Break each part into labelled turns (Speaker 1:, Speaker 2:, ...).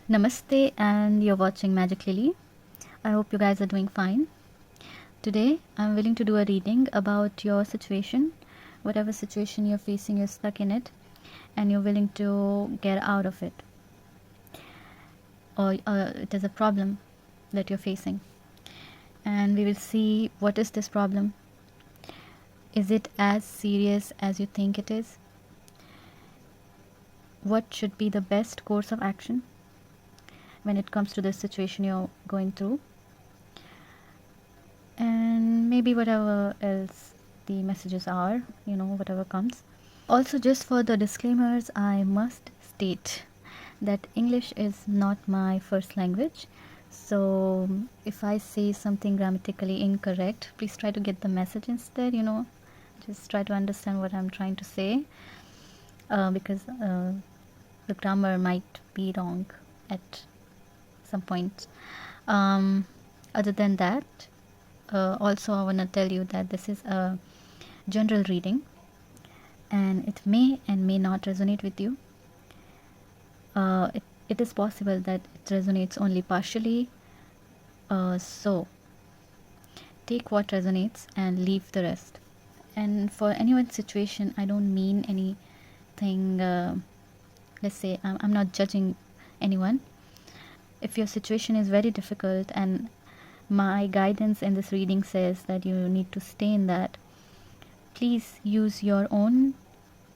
Speaker 1: Namaste, and you're watching Magic Lily. I hope you guys are doing fine. Today, I'm willing to do a reading about your situation, whatever situation you're facing, you're stuck in it, and you're willing to get out of it, or it is a problem that you're facing. And we will see what is this problem. Is it as serious as you think it is? What should be the best course of action when it comes to this situation you're going through? And maybe whatever else the messages are, whatever comes. Also, just for the disclaimers, I must state that English is not my first language. So if I say something grammatically incorrect, please try to get the message instead, just try to understand what I'm trying to say, because the grammar might be wrong at some point. Other than that, also I want to tell you that this is a general reading and it may and may not resonate with you. It is possible that it resonates only partially, so take what resonates and leave the rest. And for anyone's situation, I don't mean anything, let's say I'm not judging anyone. If your situation is very difficult and my guidance in this reading says that you need to stay in that, please use your own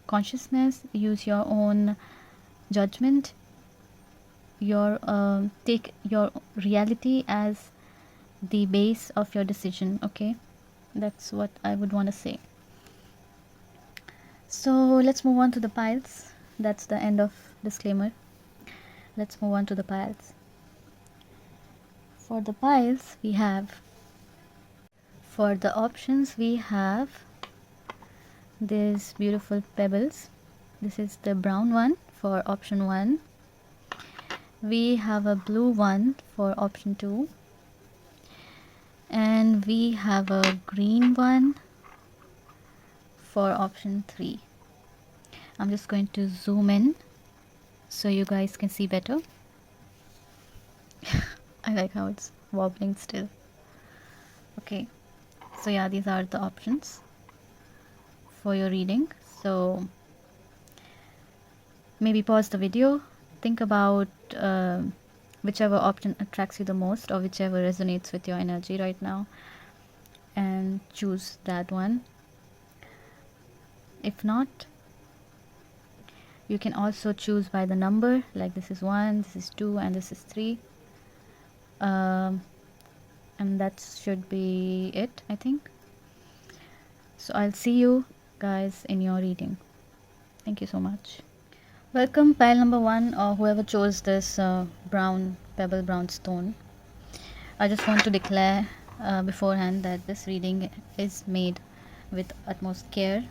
Speaker 1: consciousness, use your own judgment, take your reality as the base of your decision. Okay, that's what I would want to say. So let's move on to the piles. That's the end of disclaimer. Let's move on to the piles. For the piles, we have, for the options, we have these beautiful pebbles. This is the brown one for option 1. We have a blue one for option 2. And we have a green one for option 3. I'm just going to zoom in so you guys can see better. I like how it's wobbling still. Okay, so yeah, these are the options for your reading. So maybe pause the video, think about whichever option attracts you the most or whichever resonates with your energy right now, and choose that one. If not, you can also choose by the number, like this is 1, this is 2, and this is 3. And that should be it, I think. So I'll see you guys in your reading. Thank you so much. Welcome, pile number 1, or whoever chose this brown pebble, brown stone. I just want to declare beforehand that this reading is made with utmost care,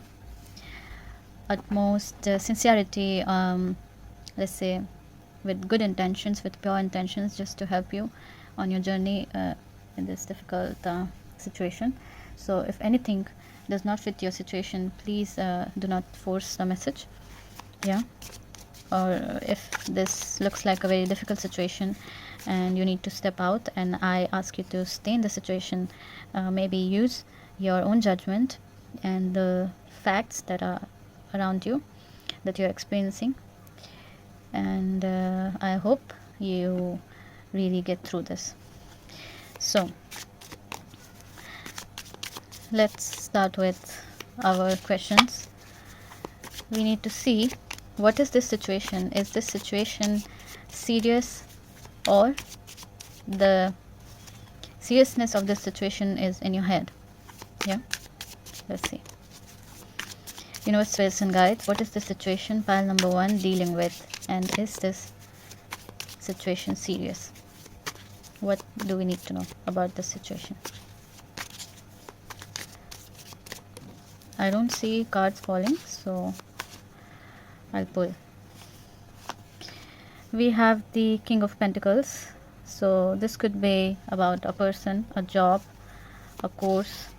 Speaker 1: utmost sincerity, let's say with good intentions, with pure intentions, just to help you on your journey in this difficult situation. So if anything does not fit your situation, please do not force the message. Yeah, or if this looks like a very difficult situation and you need to step out and I ask you to stay in the situation, maybe use your own judgment and the facts that are around you that you're experiencing, and I hope you really get through this. So let's start with our questions. We need to see, what is this situation? Is this situation serious, or the seriousness of this situation is in your head? Yeah, let's see. Universe, spirits and guides, what is the situation pile number 1 dealing with, and is this situation serious? What do we need to know about this situation? I don't see cards falling, so I'll pull. We have the King of Pentacles, so this could be about a person, a job, a course.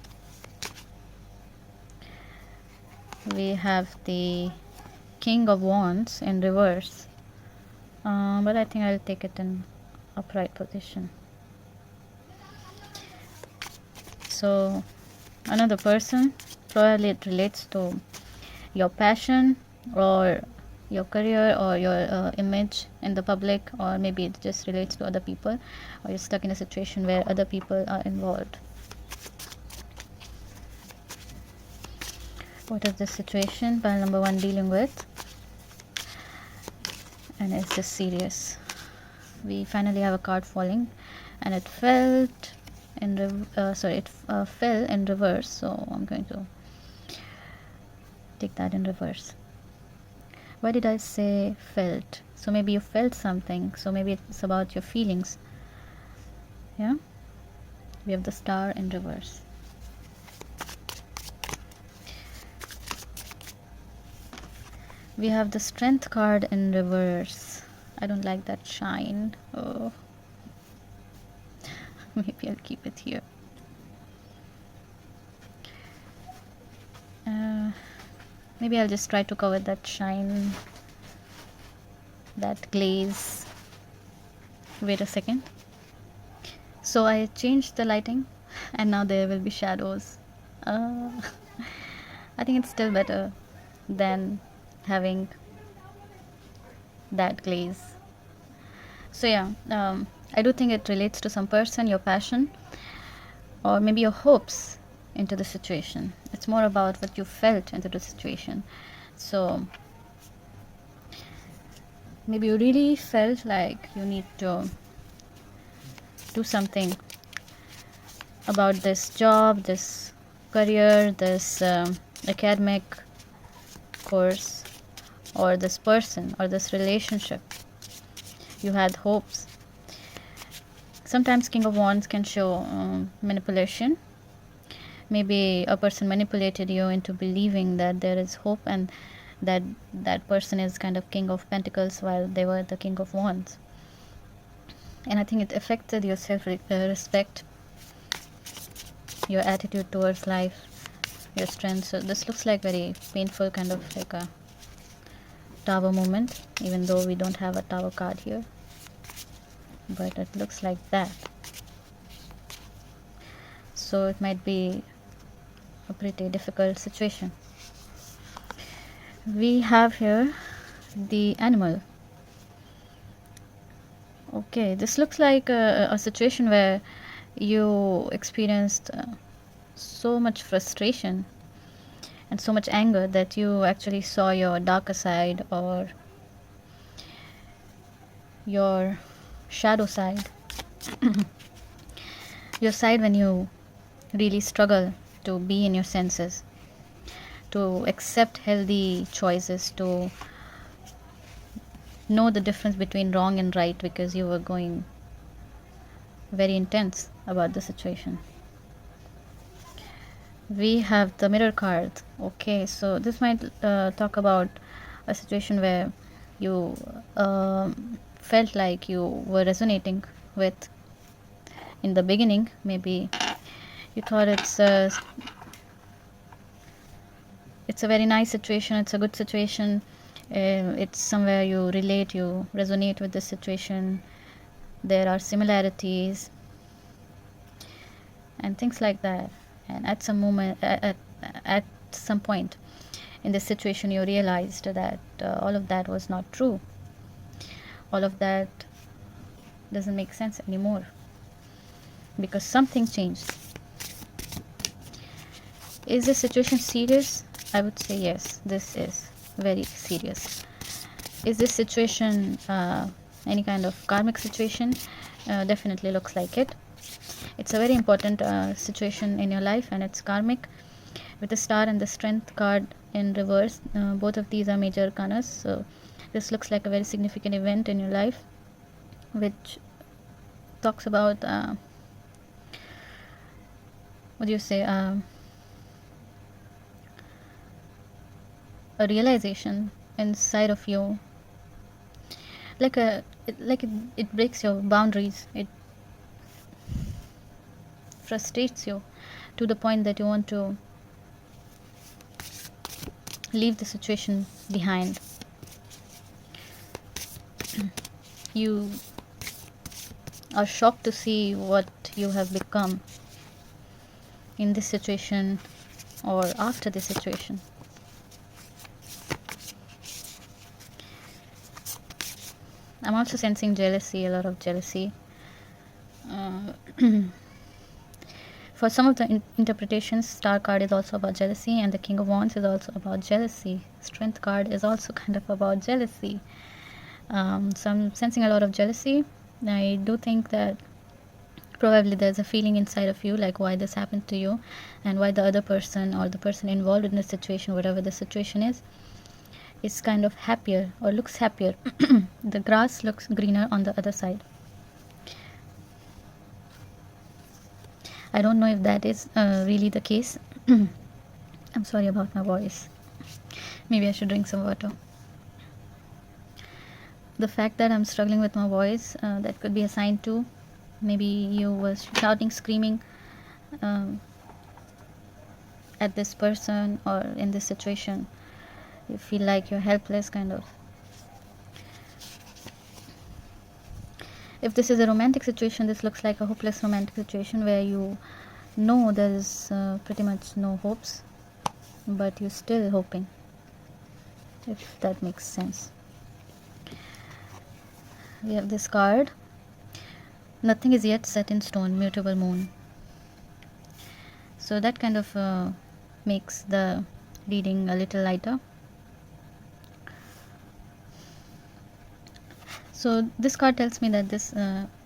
Speaker 1: We have the King of Wands in reverse, but I think I'll take it in upright position. So another person, probably it relates to your passion or your career or your image in the public, or maybe it just relates to other people, or you're stuck in a situation where other people are involved. What is this situation pile number 1 dealing with, and is this serious? We finally have a card falling, and it felt in fell in reverse, so I'm going to take that in reverse. Why did I say felt? So maybe you felt something, so maybe it's about your feelings. Yeah, we have the star in reverse. We have the strength card in reverse. I don't like that shine. Oh, maybe I'll keep it here. Maybe I'll just try to cover that shine, that glaze. Wait a second. So I changed the lighting, and now there will be shadows. I think it's still better than having that glaze. So yeah, I do think it relates to some person, your passion, or maybe your hopes into the situation. It's more about what you felt into the situation. So maybe you really felt like you need to do something about this job, this career, this academic course, or this person, or this relationship. You had hopes. Sometimes King of Wands can show manipulation. Maybe a person manipulated you into believing that there is hope, and that that person is kind of King of Pentacles while they were the King of Wands. And I think it affected your self-respect, your attitude towards life, your strength. So this looks like very painful, kind of like a tower moment, even though we don't have a tower card here, but it looks like that. So it might be a pretty difficult situation. We have here the animal. Okay, this looks like a situation where you experienced so much frustration and so much anger that you actually saw your darker side, or your shadow side. Your side when you really struggle to be in your senses, to accept healthy choices, to know the difference between wrong and right, because you were going very intense about the situation. We have the mirror card. Okay, so this might talk about a situation where you felt like you were resonating with in the beginning. Maybe you thought it's a very nice situation, it's a good situation, it's somewhere you relate, you resonate with the situation, there are similarities and things like that. And at some moment, at some point in this situation, you realized that all of that was not true. All of that doesn't make sense anymore, because something changed. Is this situation serious? I would say yes, this is very serious. Is this situation any kind of karmic situation? Definitely looks like it. It's a very important situation in your life, and it's karmic. With the star and the strength card in reverse, both of these are major arcanas. So this looks like a very significant event in your life, which talks about what do you say, a realization inside of you, like it breaks your boundaries, it frustrates you to the point that you want to leave the situation behind. you are shocked to see what you have become in this situation or after this situation. I'm also sensing jealousy, a lot of jealousy. For some of the interpretations, Star card is also about jealousy, and the King of Wands is also about jealousy. Strength card is also kind of about jealousy. So I'm sensing a lot of jealousy. I do think that probably there's a feeling inside of you like why this happened to you, and why the other person or the person involved in the situation, whatever the situation is kind of happier or looks happier. The grass looks greener on the other side. I don't know if that is really the case. I'm sorry about my voice. Maybe I should drink some water. The fact that I'm struggling with my voice, that could be a sign too. Maybe you were shouting, screaming at this person or in this situation. You feel like you're helpless, kind of. If this is a romantic situation, this looks like a hopeless romantic situation where you know there's pretty much no hopes, but you're still hoping, if that makes sense. We have this card. Nothing is yet set in stone, mutable moon. So that kind of makes the reading a little lighter. So this card tells me that this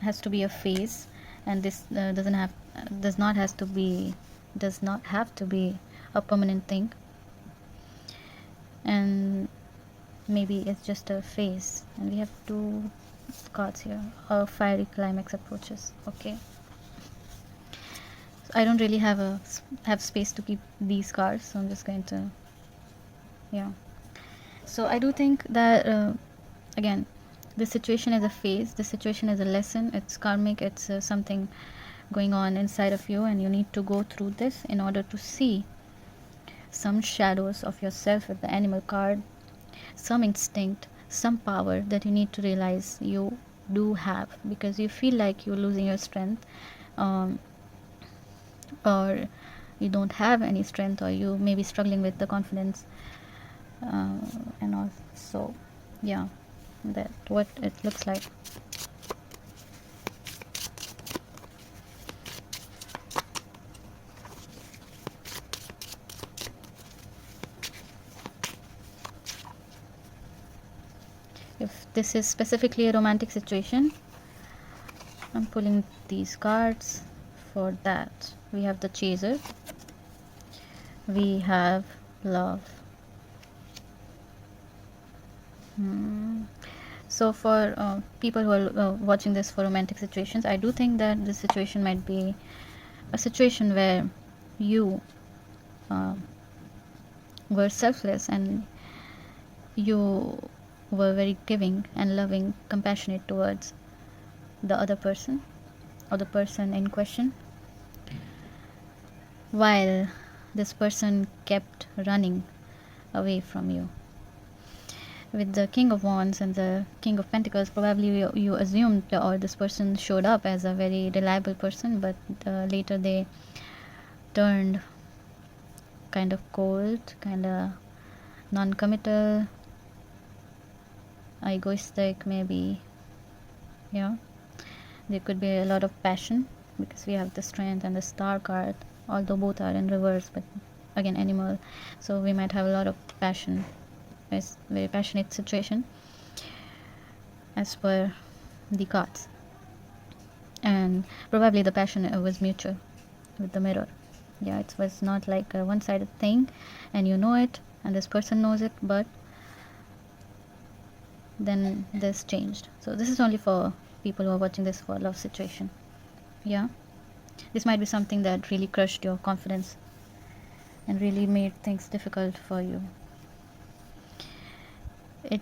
Speaker 1: has to be a phase, and this does not have to be a permanent thing, and maybe it's just a phase. And we have 2 cards here. A fiery climax approaches. Okay, so I don't really have space to keep these cards, so I'm just going to, yeah. So I do think that again, this situation is a phase, this situation is a lesson, it's karmic, it's something going on inside of you, and you need to go through this in order to see some shadows of yourself with the animal card, some instinct, some power that you need to realize you do have, because you feel like you're losing your strength, or you don't have any strength, or you may be struggling with the confidence, and all. So yeah, that what it looks like. If this is specifically a romantic situation, I'm pulling these cards for that. We have the chaser, we have love. So for people who are watching this for romantic situations, I do think that this situation might be a situation where you were selfless, and you were very giving and loving, compassionate towards the other person or the person in question, while this person kept running away from you. With the King of Wands and the King of Pentacles, probably you assumed, or this person showed up as a very reliable person, but later they turned kind of cold, kind of non-committal, egoistic, maybe. Yeah, there could be a lot of passion, because we have the Strength and the Star card, although both are in reverse, but again animal, so we might have a lot of passion. It's very passionate situation as per the cards, and probably the passion was mutual with the Mirror. Yeah, it was not like a one-sided thing, and you know it, and this person knows it, but then this changed. So this is only for people who are watching this for love situation. Yeah, this might be something that really crushed your confidence and really made things difficult for you. It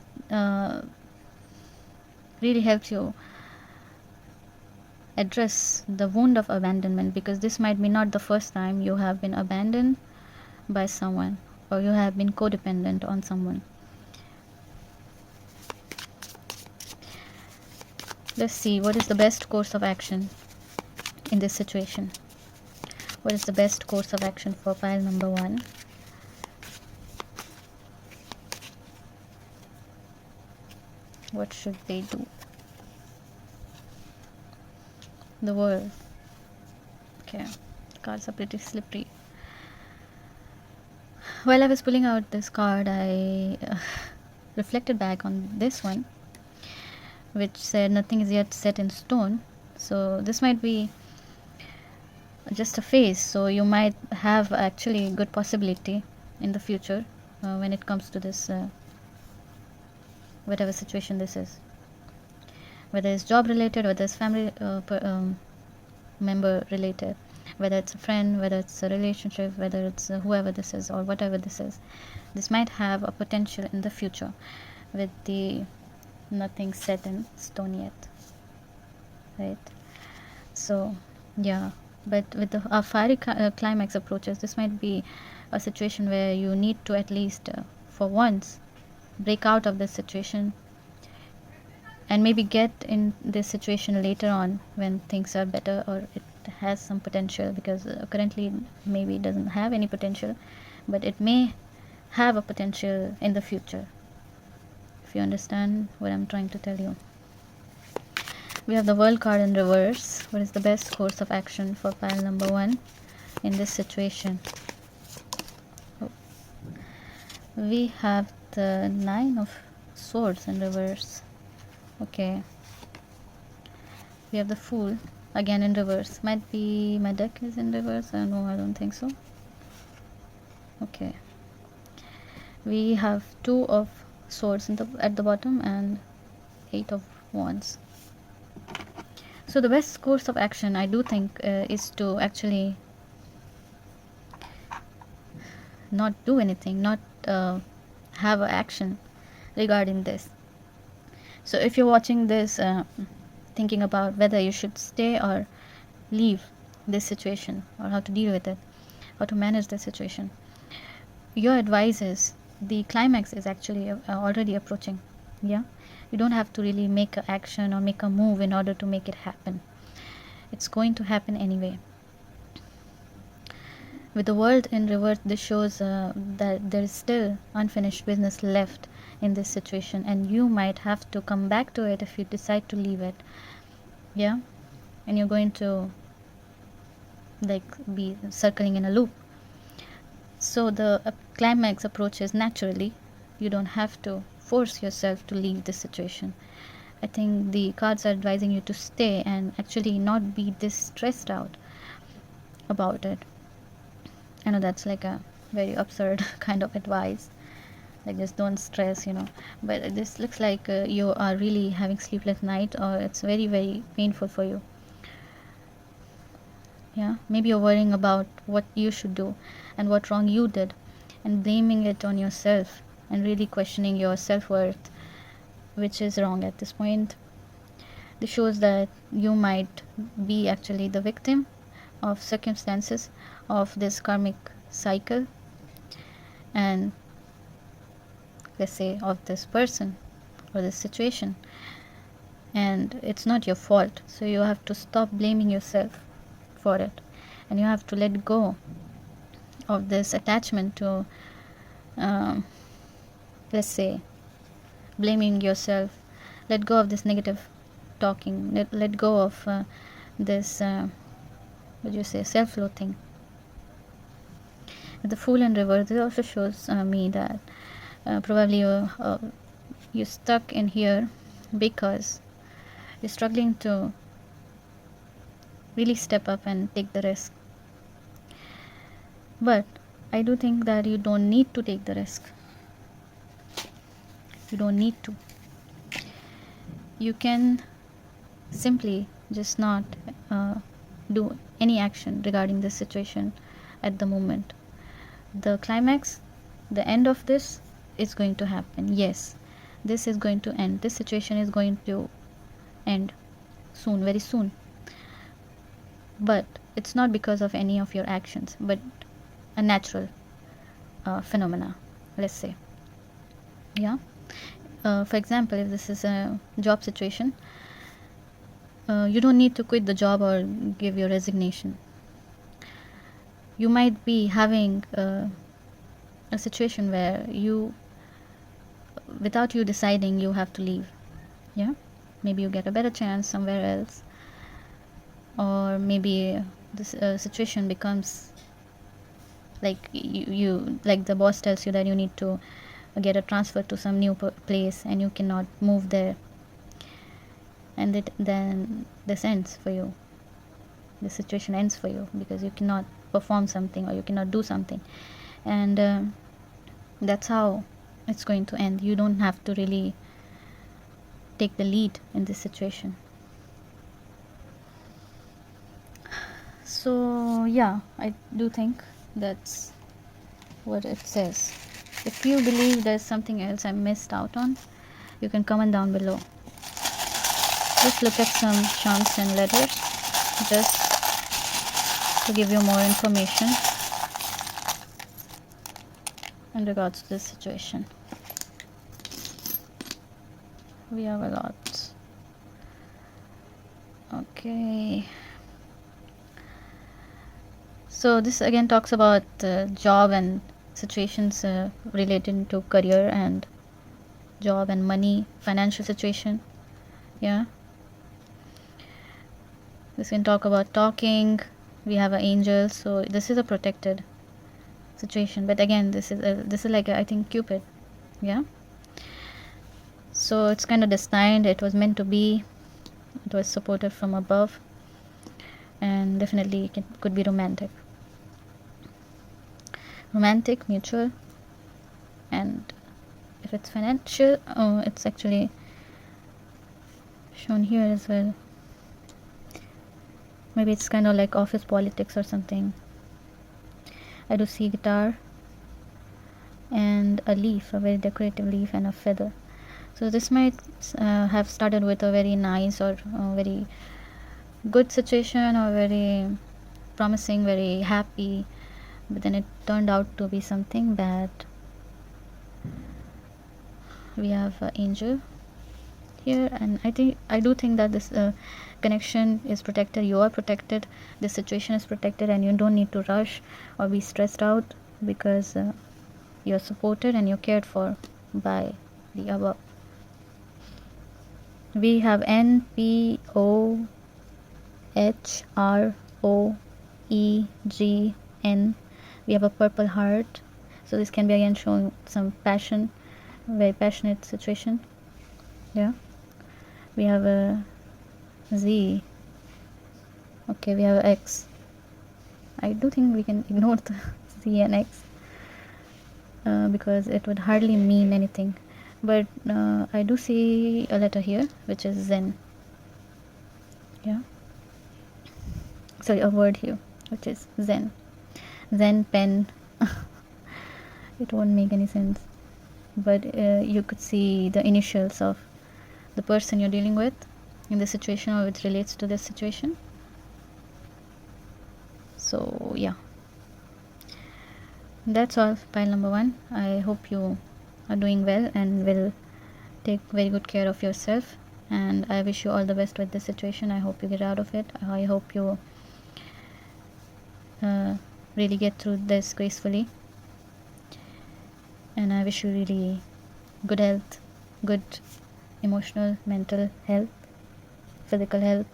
Speaker 1: really helps you address the wound of abandonment, because this might be not the first time you have been abandoned by someone, or you have been codependent on someone. Let's see what is the best course of action in this situation. What is the best course of action for pile number 1? What should they do? The World. Okay, cards are pretty slippery. While I was pulling out this card, I reflected back on this one, which said nothing is yet set in stone. So this might be just a phase, so you might have actually good possibility in the future when it comes to this whatever situation this is, whether it's job related, whether it's family member related, whether it's a friend, whether it's a relationship, whether it's whoever this is or whatever this is. This might have a potential in the future with the nothing set in stone yet, right? So yeah, but with the fiery climax approaches, this might be a situation where you need to at least for once break out of this situation and maybe get in this situation later on when things are better or it has some potential, because currently maybe it doesn't have any potential, but it may have a potential in the future, if you understand what I'm trying to tell you. We have the World card in reverse. What is the best course of action for pile number 1 in this situation? Oh. We have the 9 of Swords in reverse. Okay. We have the Fool again in reverse. Might be my deck is in reverse. No, I don't think so. Okay. We have 2 of Swords at the bottom and 8 of Wands. So the best course of action, I do think, is to actually not do anything, not have an action regarding this. So if you're watching this thinking about whether you should stay or leave this situation, or how to deal with it, how to manage the situation, your advice is the climax is actually already approaching. Yeah, you don't have to really make an action or make a move in order to make it happen. It's going to happen anyway. With the World in reverse, this shows that there is still unfinished business left in this situation, and you might have to come back to it if you decide to leave it. Yeah, and you're going to like be circling in a loop. So the climax approaches naturally. You don't have to force yourself to leave this situation. I think the cards are advising you to stay and actually not be this stressed out about it. I know that's like a very absurd kind of advice, like just don't stress, but this looks like you are really having sleepless night, or it's very, very painful for you. Yeah, maybe you're worrying about what you should do and what wrong you did and blaming it on yourself and really questioning your self-worth, which is wrong at this point. This shows that you might be actually the victim of circumstances of this karmic cycle, and let's say of this person or this situation, and it's not your fault. So you have to stop blaming yourself for it, and you have to let go of this attachment to let's say blaming yourself. Let go of this negative talking, let go of this what do you say, self-loathing. The Fool in reverse, it also shows me that probably you're stuck in here because you're struggling to really step up and take the risk. But I do think that you don't need to take the risk. You don't need to. You can simply just not do any action regarding this situation at the moment. The climax, the end of this is going to happen. Yes, this is going to end. This situation is going to end soon, very soon. But it's not because of any of your actions, but a natural phenomena, let's say. Yeah. For example, if this is a job situation, you don't need to quit the job or give your resignation. You might be having a situation where without you deciding, you have to leave. Yeah, maybe you get a better chance somewhere else, or maybe this situation becomes like you like the boss tells you that you need to get a transfer to some new place and you cannot move there, and then this ends for you. The situation ends for you because you cannot perform something or you cannot do something, and that's how it's going to end. You don't have to really take the lead in this situation. So yeah, I do think that's what it says. If you believe there's something else I missed out on, you can comment down below. Just look at some chants and letters just to give you more information in regards to this situation. We have a lot. Okay. So this again talks about job and situations related to career and job and money, financial situation. Yeah. This can talk about talking. We have an angel, so this is a protected situation. But again, this is like I think Cupid. Yeah. So it's kind of destined. It was meant to be. It was supported from above, and definitely it could be romantic. Romantic, mutual, and if it's financial, it's actually shown here as well. Maybe it's kind of like office politics or something. I do see guitar and a leaf, a very decorative leaf, and a feather. So this might have started with a very nice or very good situation, or very promising, very happy, but then it turned out to be something bad. We have an angel here, and I do think that this connection is protected. You are protected. This situation is protected, and you don't need to rush or be stressed out because you're supported and you're cared for by the above. We have NPOHROEGN. We have a purple heart, so this can be again showing some passion, very passionate situation. Yeah. We have a Z. Okay, we have a X. I do think we can ignore the Z and X because it would hardly mean anything. But I do see a letter here which is Zen. Yeah. Sorry, a word here which is Zen. Zen pen. It won't make any sense. But you could see the initials of the person you're dealing with in this situation, or it relates to this situation. So yeah, that's all, pile number 1. I hope you are doing well and will take very good care of yourself, and I wish you all the best with this situation. I hope you get out of it. I hope you really get through this gracefully, and I wish you really good health, good emotional, mental health, physical health.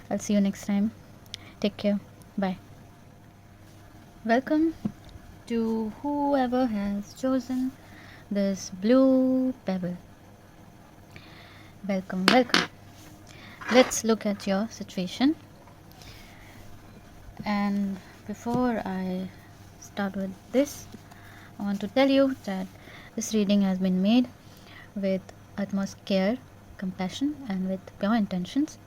Speaker 1: I'll see you next time. Take care. Bye. Welcome to whoever has chosen this blue pebble. Welcome, welcome. Let's look at your situation. And before I start with this, I want to tell you that this reading has been made with utmost care, compassion, and with pure intentions,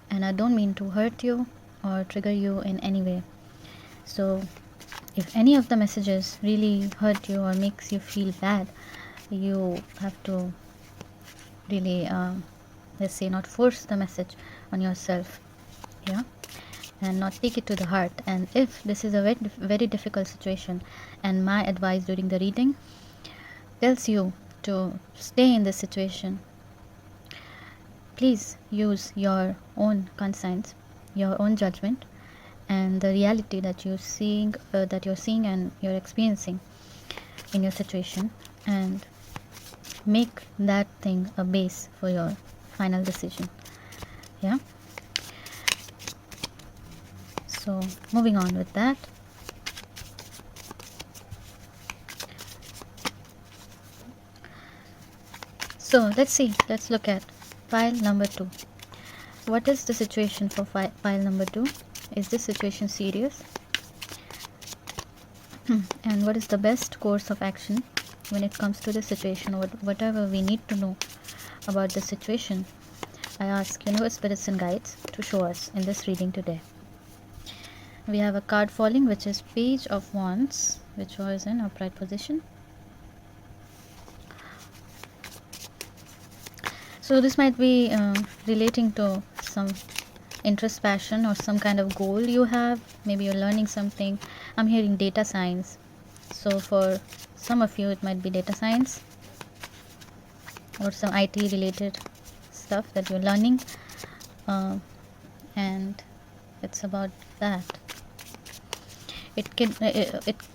Speaker 1: and I don't mean to hurt you or trigger you in any way. So if any of the messages really hurt you or makes you feel bad, you have to really let's say not force the message on yourself, yeah, and not take it to the heart. And if this is a very, very difficult situation, and my advice during the reading tells you to stay in this situation, please use your own conscience, your own judgment, and the reality that you're seeing and you're experiencing in your situation, and make that thing a base for your final decision. Yeah. So moving on with that. So let's look at pile number 2. What is the situation for pile number 2? Is this situation serious? And what is the best course of action when it comes to the situation? Whatever we need to know about the situation, I ask universe, spirits and guides to show us in this reading today. We have a card falling, which is Page of Wands, which was in upright position. So this might be relating to some interest, passion, or some kind of goal you have. Maybe you're learning something. I'm hearing data science. So for some of you, it might be data science or some IT related stuff that you're learning. And it's about that. It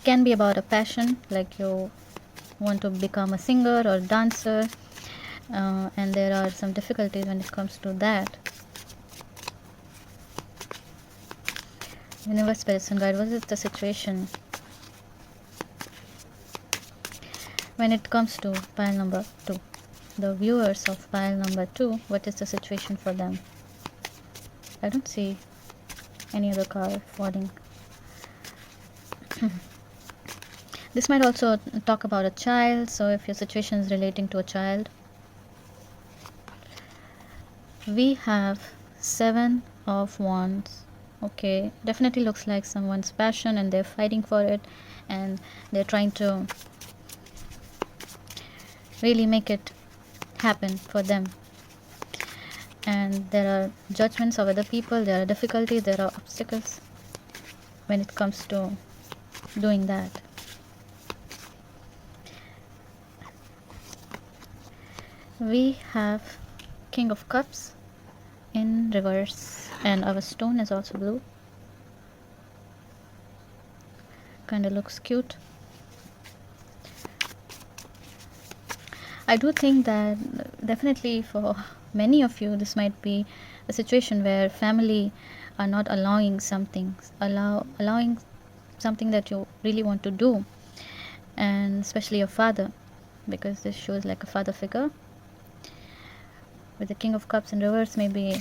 Speaker 1: can be about a passion, like you want to become a singer or dancer. And there are some difficulties when it comes to that. Universe, spirits and guide, what is the situation when it comes to pile number 2? The viewers of pile number 2, what is the situation for them? I don't see any other card falling. This might also talk about a child. So if your situation is relating to a child, we have 7 of Wands. Okay, definitely looks like someone's passion and they're fighting for it, and they're trying to really make it happen for them. And there are judgments of other people, there are difficulties, there are obstacles when it comes to doing that. We have King of Cups in reverse, and our stone is also blue. Kind of looks cute. I do think that definitely for many of you, this might be a situation where family are not allowing something that you really want to do, and especially your father, because this shows like a father figure. With the King of Cups in reverse, maybe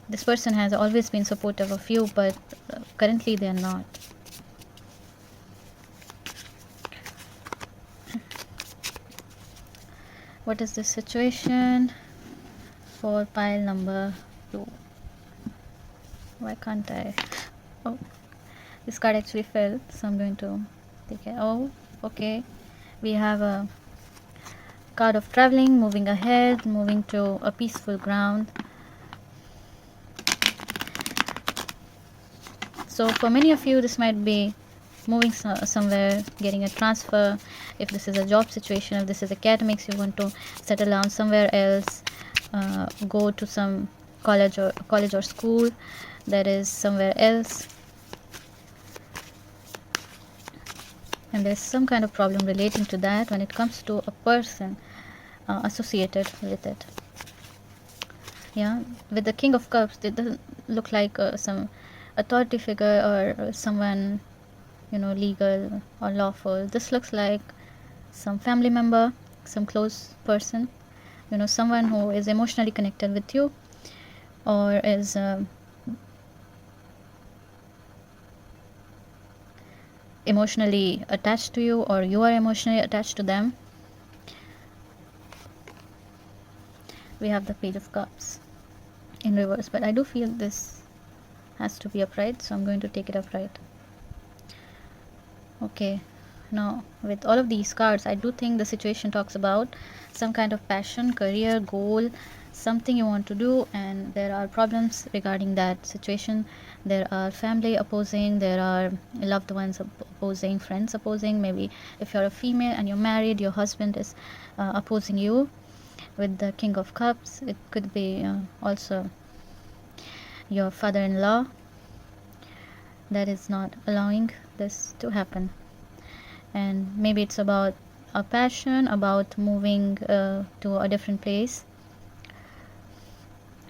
Speaker 1: this person has always been supportive of you, but currently they are not. What is the situation for pile number 2? Why can't I? Oh, this card actually fell, so I'm going to take it. Oh, okay. We have a card of traveling, moving ahead, moving to a peaceful ground. So for many of you, this might be moving somewhere, getting a transfer. If this is a job situation, if this is academics, you want to settle down somewhere else, go to some college or school that is somewhere else. And there's some kind of problem relating to that when it comes to a person associated with it. Yeah, with the King of Cups, it doesn't look like some authority figure or someone, legal or lawful. This looks like some family member, some close person, someone who is emotionally connected with you, or is emotionally attached to you, or you are emotionally attached to them. We have the Page of Cups in reverse, but I do feel this has to be upright, so I'm going to take it upright. Okay, now with all of these cards, I do think the situation talks about some kind of passion, career, goal, something you want to do, and there are problems regarding that situation. There are family opposing, there are loved ones opposing, friends opposing. Maybe if you're a female and you're married, your husband is opposing you. with the King of Cups. It could be also your father-in-law that is not allowing this to happen. And maybe it's about a passion, about moving to a different place.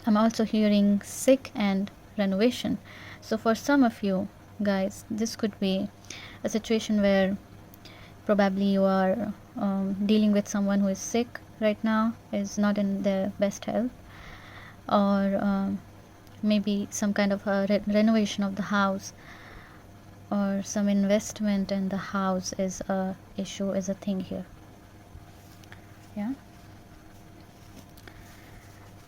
Speaker 1: I'm also hearing sick and renovation. So for some of you guys, this could be a situation where probably you are dealing with someone who is sick right now, is not in their best health, or maybe some kind of a renovation of the house, or some investment in the house is a issue, is a thing here. Yeah,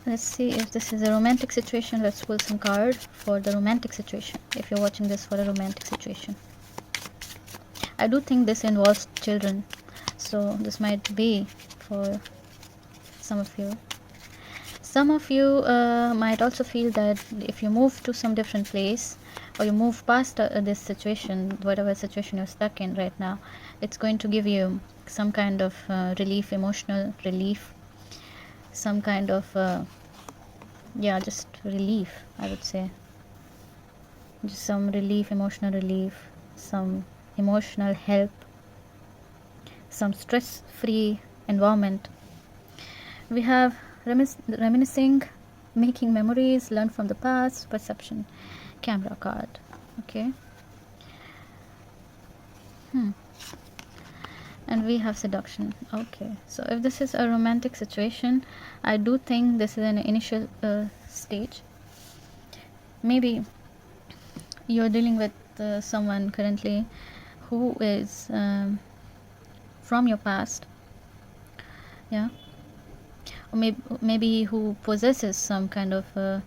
Speaker 1: let's see if this is a romantic situation. Let's pull some card for the romantic situation, if you're watching this for a romantic situation. I do think this involves children, so this might be for some of you. Some of you might also feel that if you move to some different place, or you move past this situation, whatever situation you're stuck in right now, it's going to give you some kind of relief, emotional relief, some kind of yeah, just relief, I would say. Just some relief, emotional relief, some emotional help, some stress-free environment. We have reminiscing, making memories, learn from the past, perception, camera card. Okay. And we have seduction. Okay, so if this is a romantic situation, I do think this is an initial stage. Maybe you're dealing with someone currently who is from your past, yeah, or maybe who possesses some kind of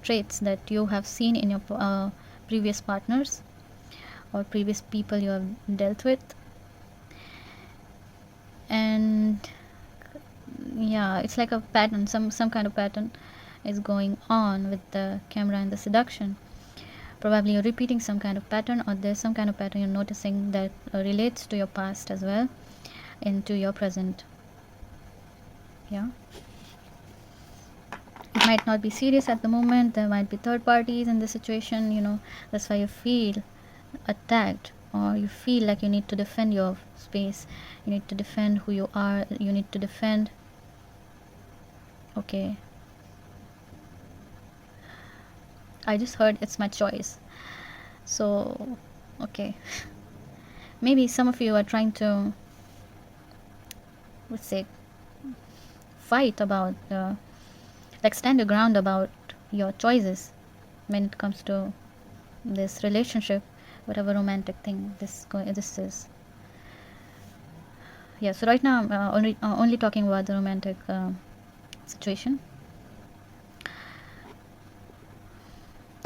Speaker 1: traits that you have seen in your previous partners or previous people you have dealt with. And yeah, it's like a pattern, some kind of pattern is going on with the camera and the seduction. Probably you're repeating some kind of pattern, or there's some kind of pattern you're noticing that relates to your past as well into your present. Yeah, it might not be serious at the moment. There might be third parties in the situation, you know. That's why you feel attacked, or you feel like you need to defend your space, you need to defend who you are, you need to defend. Okay, I just heard it's my choice. So okay, maybe some of you are trying to, let's say, fight about like stand your ground about your choices when it comes to this relationship, whatever romantic thing this is. Yeah, so right now I'm only talking about the romantic situation.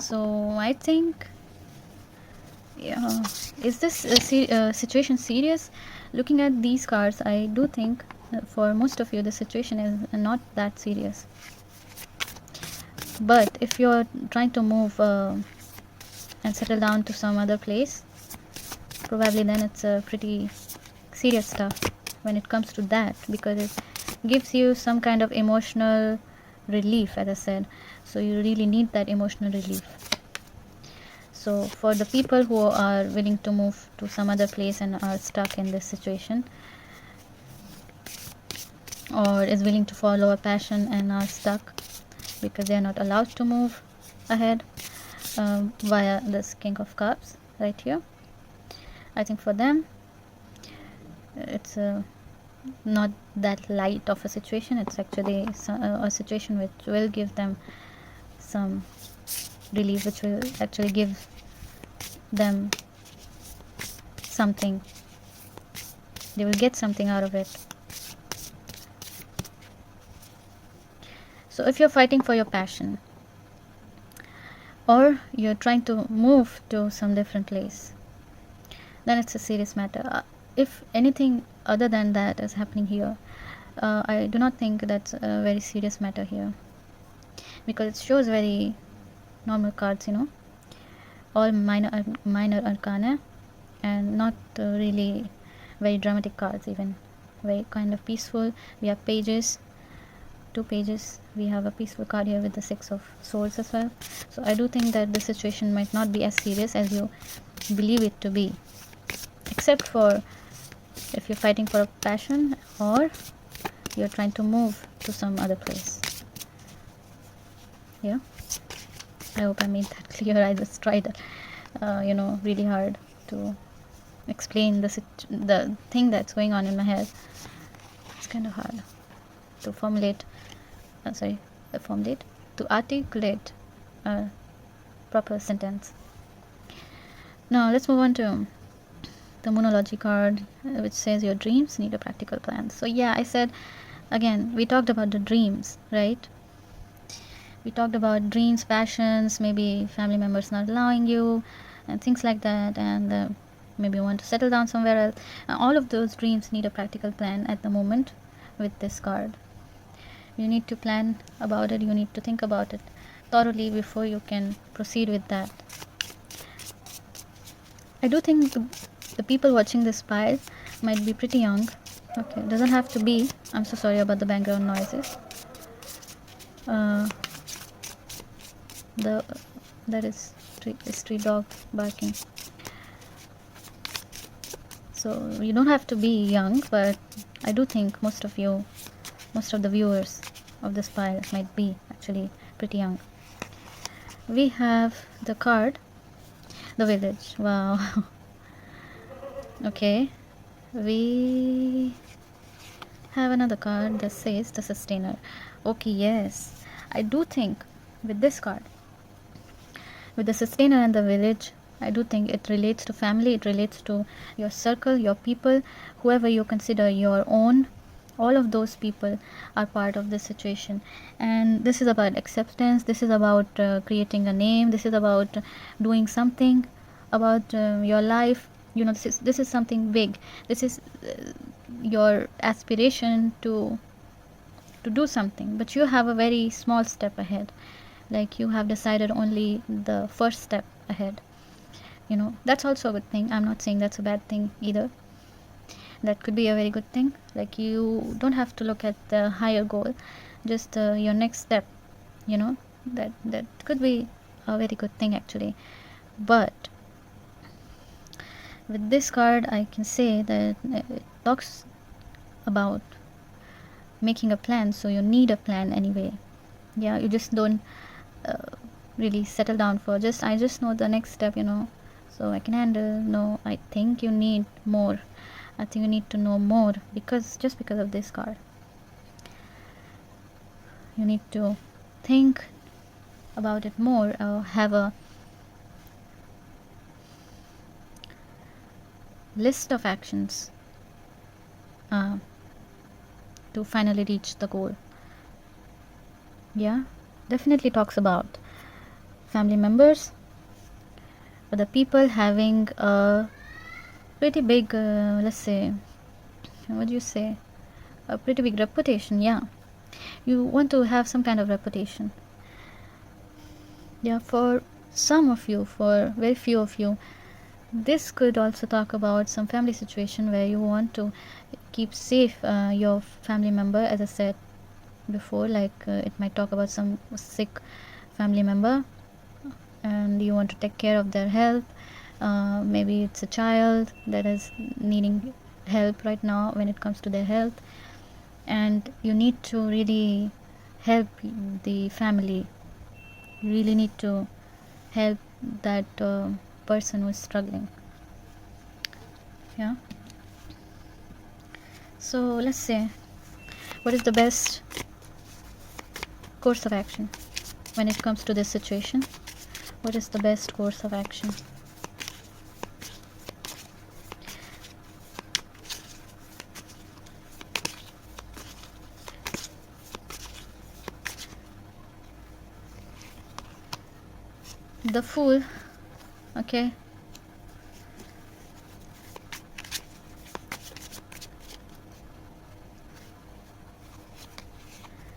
Speaker 1: So I think, yeah, is this situation serious? Looking at these cards, I do think for most of you the situation is not that serious. But if you're trying to move and settle down to some other place, probably then it's a pretty serious stuff when it comes to that, because it gives you some kind of emotional relief, as I said. So you really need that emotional relief. So for the people who are willing to move to some other place and are stuck in this situation, or is willing to follow a passion and are stuck because they are not allowed to move ahead via this King of Cups right here, I think for them it's not that light of a situation. It's actually a situation which will give them some relief, which will actually give them something. They will get something out of it. So if you're fighting for your passion, or you're trying to move to some different place, then it's a serious matter. If anything other than that is happening here, I do not think that's a very serious matter here, because it shows very normal cards, you know, all minor arcana, and not really very dramatic cards even. very kind of peaceful. We have pages, 2 pages. We have a peaceful card here with the 6 of swords as well. So I do think that the situation might not be as serious as you believe it to be, except for if you're fighting for a passion or you're trying to move to some other place. Yeah, I hope I made that clear. I just tried really hard to explain the thing that's going on in my head. It's kind of hard to to articulate a proper sentence. Now let's move on to the Moonology card, which says your dreams need a practical plan. So yeah, I said, again, we talked about the dreams, right? We talked about dreams, passions, maybe family members not allowing you, and things like that, and maybe you want to settle down somewhere else. And all of those dreams need a practical plan at the moment with this card. You need to plan about it, you need to think about it thoroughly before you can proceed with that. I do think the people watching this pile might be pretty young. Okay, doesn't have to be. I'm so sorry about the background noises. That is street dog barking. So you don't have to be young, but I do think most of the viewers of this pile might be actually pretty young. We have the card, the village. Wow. Okay, we have another card that says the sustainer. Okay, yes, I do think with this card, with the sustainer and the village, I do think it relates to family, it relates to your circle, your people, whoever you consider your own. All of those people are part of this situation, and this is about acceptance, this is about creating a name, this is about doing something about your life. This is something big. This is your aspiration to do something, but you have a very small step ahead, like you have decided only the first step ahead. That's also a good thing. I'm not saying that's a bad thing either. That could be a very good thing. Like, you don't have to look at the higher goal, just your next step. That could be a very good thing actually. But with this card, I can say that it talks about making a plan, so you need a plan anyway. Yeah, you just don't really settle down for I just know the next step, so I can handle. No, I think you need more. I think you need to know more, because of this card. You need to think about it more, or have a list of actions to finally reach the goal. Yeah, definitely talks about family members, or the people having a pretty big, let's say, what do you say, a pretty big reputation. Yeah, you want to have some kind of reputation. Yeah, for some of you, for very few of you, this could also talk about some family situation where you want to keep safe your family member, as I said before. Like, it might talk about some sick family member, and you want to take care of their health. Maybe it's a child that is needing help right now when it comes to their health, and you need to really help the family. You really need to help that person who is struggling. Yeah. So let's say, what is the best course of action when it comes to this situation? What is the best course of action? The Fool. Okay.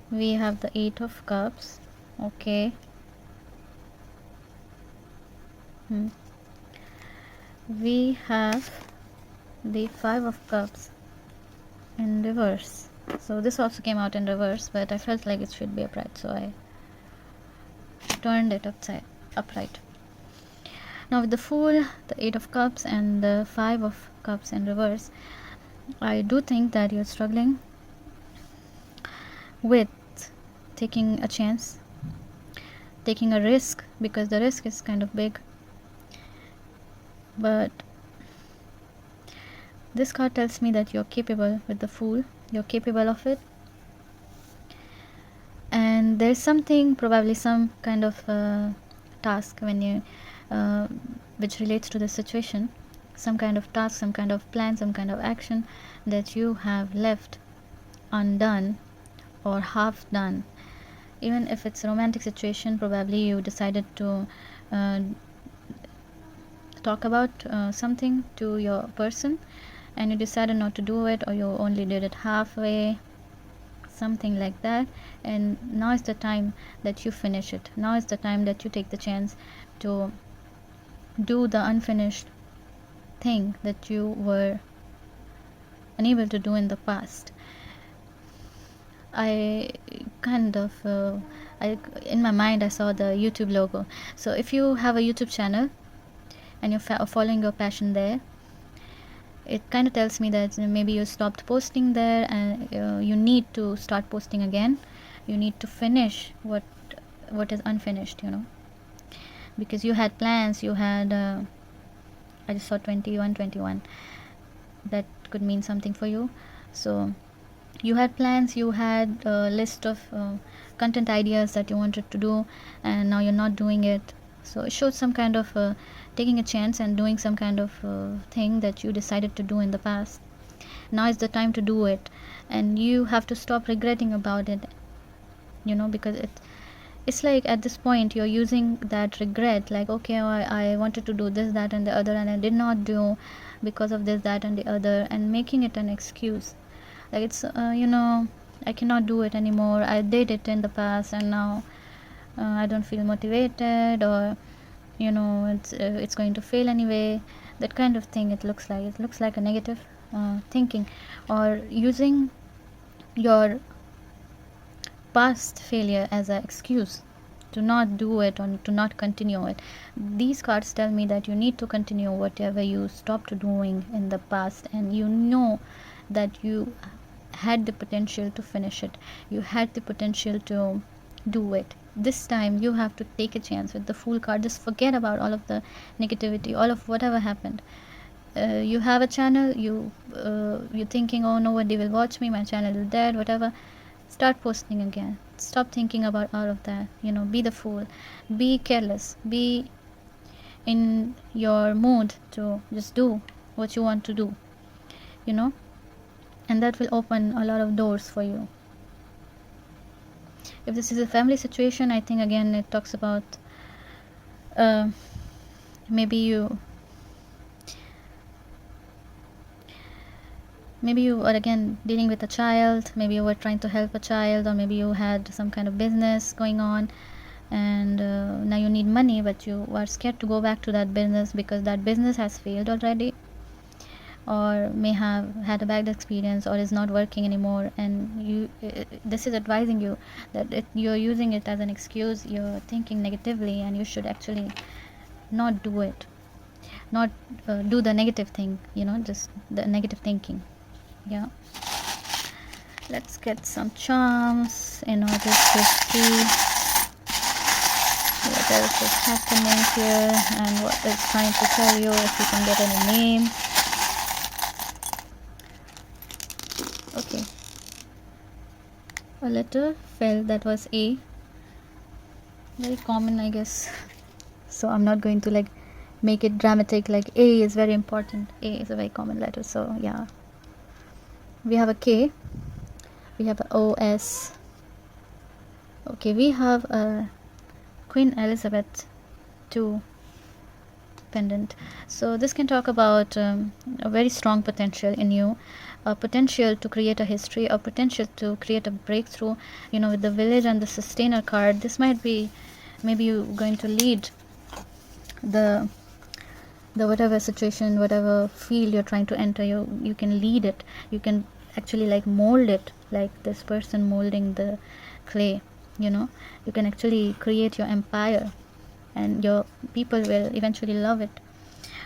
Speaker 1: We have the 8 of Cups. Okay. We have the 5 of Cups. in reverse. So this also came out in reverse, but I felt like it should be upright, so I turned it upright. Now with the Fool, the 8 of Cups, and the 5 of Cups in reverse, I do think that you're struggling with taking a chance, taking a risk, because the risk is kind of big. But this card tells me that you're capable. With the Fool, you're capable of it. And there's something, probably some kind of task when you which relates to the situation, some kind of task, some kind of plan, some kind of action that you have left undone or half done. Even if it's a romantic situation, probably you decided to talk about something to your person, and you decided not to do it, or you only did it halfway, something like that. And now is the time that you finish it. Now is the time that you take the chance to do the unfinished thing that you were unable to do in the past. I kind of in my mind I saw the YouTube logo. So if you have a YouTube channel and you're following your passion there, it kind of tells me that maybe you stopped posting there, and you need to start posting again. You need to finish what is unfinished, because you had plans, you had I just saw 21. That could mean something for you. So you had plans, you had a list of content ideas that you wanted to do, and now you're not doing it. So it shows some kind of taking a chance and doing some kind of thing that you decided to do in the past. Now is the time to do it, and you have to stop regretting about it, because it's like at this point you're using that regret, like, okay, I wanted to do this, that, and the other, and I did not do because of this, that, and the other, and making it an excuse. Like, it's I cannot do it anymore, I did it in the past, and now I don't feel motivated, or it's going to fail anyway. That kind of thing. It looks like a negative thinking, or using your past failure as an excuse to not do it or to not continue it. These cards tell me that you need to continue whatever you stopped doing in the past, and you know that you had the potential to finish it, you had the potential to do it. This time you have to take a chance. With the Fool card, just forget about all of the negativity, all of whatever happened. You have a channel, you're thinking, oh, nobody will watch me, my channel is dead, whatever. Start posting again. Stop thinking about all of that. Be the Fool, be careless, be in your mood to just do what you want to do, and that will open a lot of doors for you. If this is a family situation, I think again it talks about maybe you are again dealing with a child, maybe you were trying to help a child, or maybe you had some kind of business going on, and now you need money, but you are scared to go back to that business because that business has failed already, or may have had a bad experience, or is not working anymore, and this is advising you that you're using it as an excuse, you're thinking negatively, and you should actually not do it, not do the negative thing, just the negative thinking. Yeah, let's get some charms in order to see what else is happening here and what it's trying to tell you. If you can get any name. Okay, a letter fell, that was A. Very common, I guess, so I'm not going to make it dramatic, like A is very important. A is a very common letter, so yeah. We have a K, we have a OS. Okay, we have a Queen Elizabeth II pendant. So this can talk about a very strong potential in you, a potential to create a history, a potential to create a breakthrough. With the Village and the Sustainer card, this might be maybe you're going to lead the whatever situation, whatever field you're trying to enter. You can lead it, you can actually like mold it, like this person molding the clay. You can actually create your empire, and your people will eventually love it,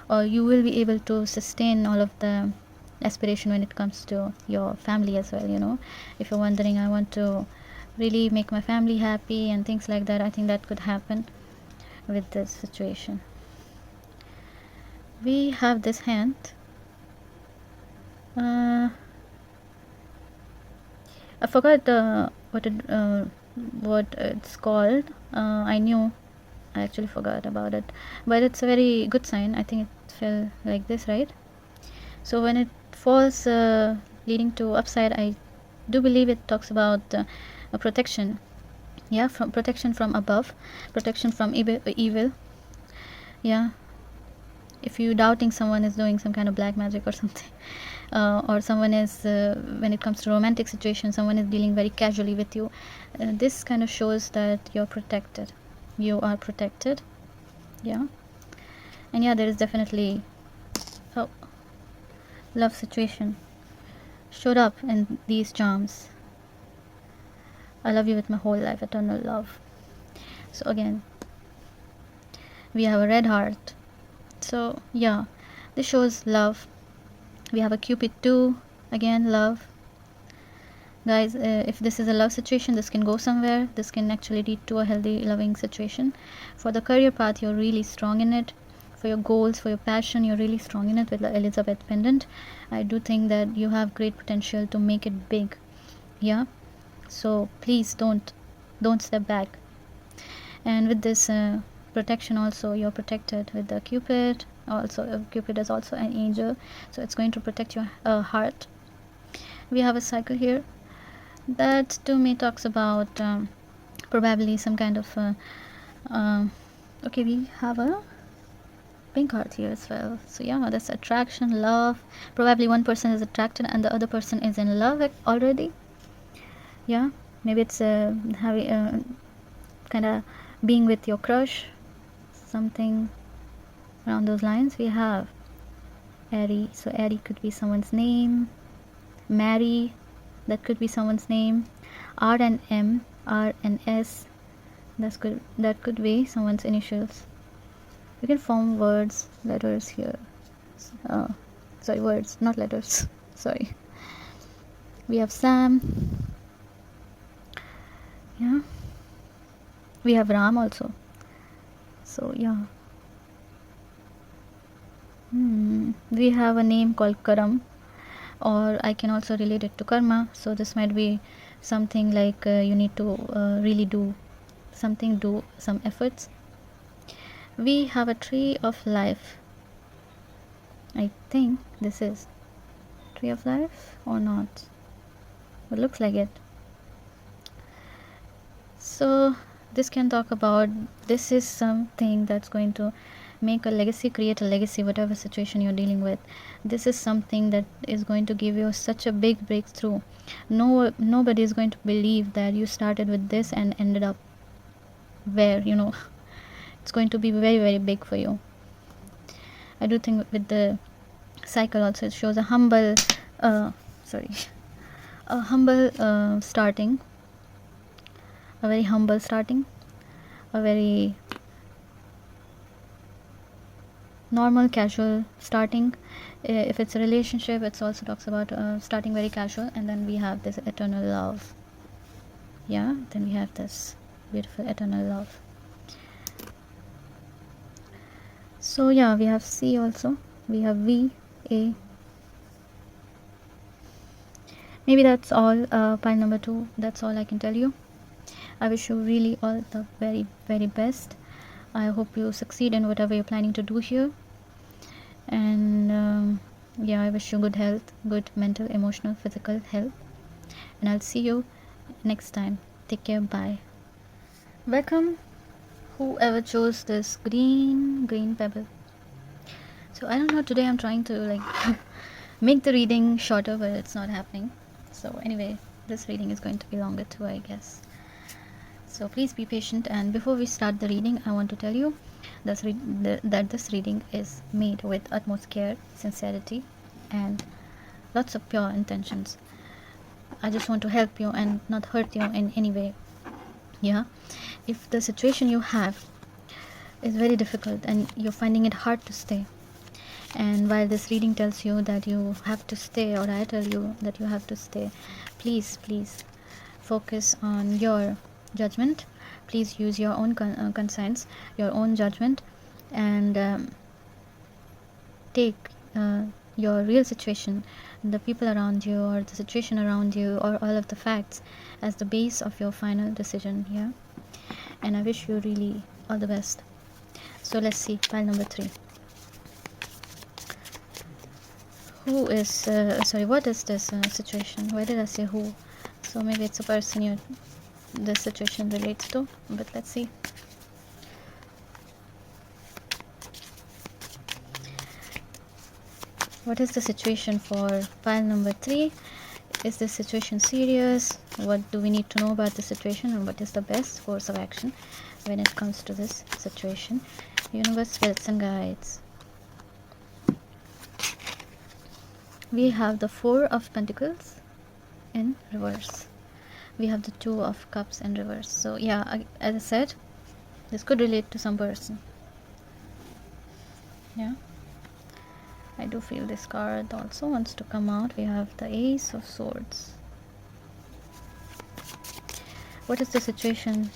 Speaker 1: or you will be able to sustain all of the aspiration when it comes to your family as well. If you're wondering, I want to really make my family happy and things like that, I think that could happen with this situation. We have this hand. I forgot what it's called. I knew, I actually forgot about it, but it's a very good sign. I think it fell like this, right? So when it falls leading to upside, I do believe it talks about a protection. Yeah, from protection from above, protection from evil. Yeah, if you doubting someone is doing some kind of black magic or something, or someone is when it comes to romantic situation, someone is dealing very casually with you, this kind of shows that you're protected, you are protected. Yeah, and yeah, there is definitely a love situation showed up in these charms. I love you with my whole life, eternal love. So again, we have a red heart. So yeah, this shows love. We have a Cupid too, again love. Guys, if this is a love situation, this can go somewhere. This can actually lead to a healthy, loving situation. For the career path, you're really strong in it. For your goals, for your passion, you're really strong in it with the Elizabeth pendant. I do think that you have great potential to make it big. Yeah, so please don't step back. And with this protection also, you're protected with the Cupid. Also, Cupid is also an angel, so it's going to protect your heart. We have a cycle here that to me talks about probably some kind of okay, we have a pink heart here as well. So yeah, that's attraction, love. Probably one person is attracted and the other person is in love already. Yeah, maybe it's having kind of being with your crush, something around those lines. We have Airy, so Airy could be someone's name. Mary, that could be someone's name. R and M, R and S, that could be someone's initials. You can form words, letters here. Sorry, words, not letters. Sorry. We have Sam. Yeah. We have Ram also. So yeah. We have a name called Karam, or I can also relate it to karma. So this might be something like you need to really do something, do some efforts. We have a tree of life. I think this is tree of life or not. It looks like it. So this can talk about, this is something that's going to make a legacy, create a legacy, whatever situation you're dealing with. This is something that is going to give you such a big breakthrough. Nobody is going to believe that you started with this and ended up where, it's going to be very, very big for you. I do think with the cycle also it shows a humble starting, a very humble starting, a very normal, casual starting. If it's a relationship, it also talks about starting very casual, and then we have this eternal love. Yeah, then we have this beautiful eternal love. So yeah, we have C also, we have V, A. Maybe that's all. Pile number 2, that's all I can tell you. I wish you really all the very, very best. I hope you succeed in whatever you're planning to do here. And yeah, I wish you good health, good mental, emotional, physical health. And I'll see you next time. Take care. Bye. Welcome, whoever chose this green pebble. So I don't know, today I'm trying to make the reading shorter, but it's not happening. So anyway, this reading is going to be longer too, I guess. So please be patient, and before we start the reading, I want to tell you that this reading is made with utmost care, sincerity, and lots of pure intentions. I just want to help you and not hurt you in any way. Yeah, if the situation you have is very difficult and you're finding it hard to stay, and while this reading tells you that you have to stay, or I tell you that you have to stay, please focus on your judgment. Please use your own conscience, your own judgment, and take your real situation, the people around you, or the situation around you, or all of the facts as the base of your final decision. Yeah, and I wish you really all the best. So let's see pile number 3. Who is sorry, what is this situation? Why did I say who? So maybe it's a person this situation relates to, but let's see. What is the situation for pile number 3? Is this situation serious? What do we need to know about the situation, and what is the best course of action when it comes to this situation? Universe, spirits and guides. We have the 4 of Pentacles in reverse. We have the 2 of Cups in reverse. So yeah, as I said, this could relate to some person. Yeah, I do feel this card also wants to come out. We have the Ace of Swords. What is the situation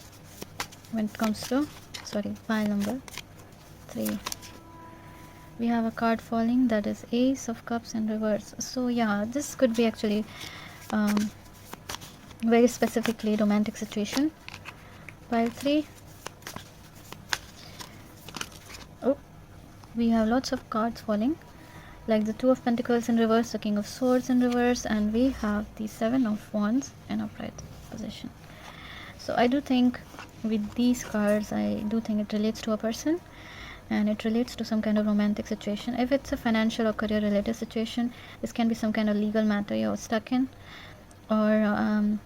Speaker 1: when it comes to, pile number 3? We have a card falling, that is Ace of Cups in reverse. So yeah, this could be actually very specifically romantic situation. Pile 3. Oh, we have lots of cards falling, like the 2 of Pentacles in reverse, the King of Swords in reverse, and we have the 7 of Wands in upright position. So I do think with these cards, I do think it relates to a person, and it relates to some kind of romantic situation. If it's a financial or career related situation, this can be some kind of legal matter you're stuck in, or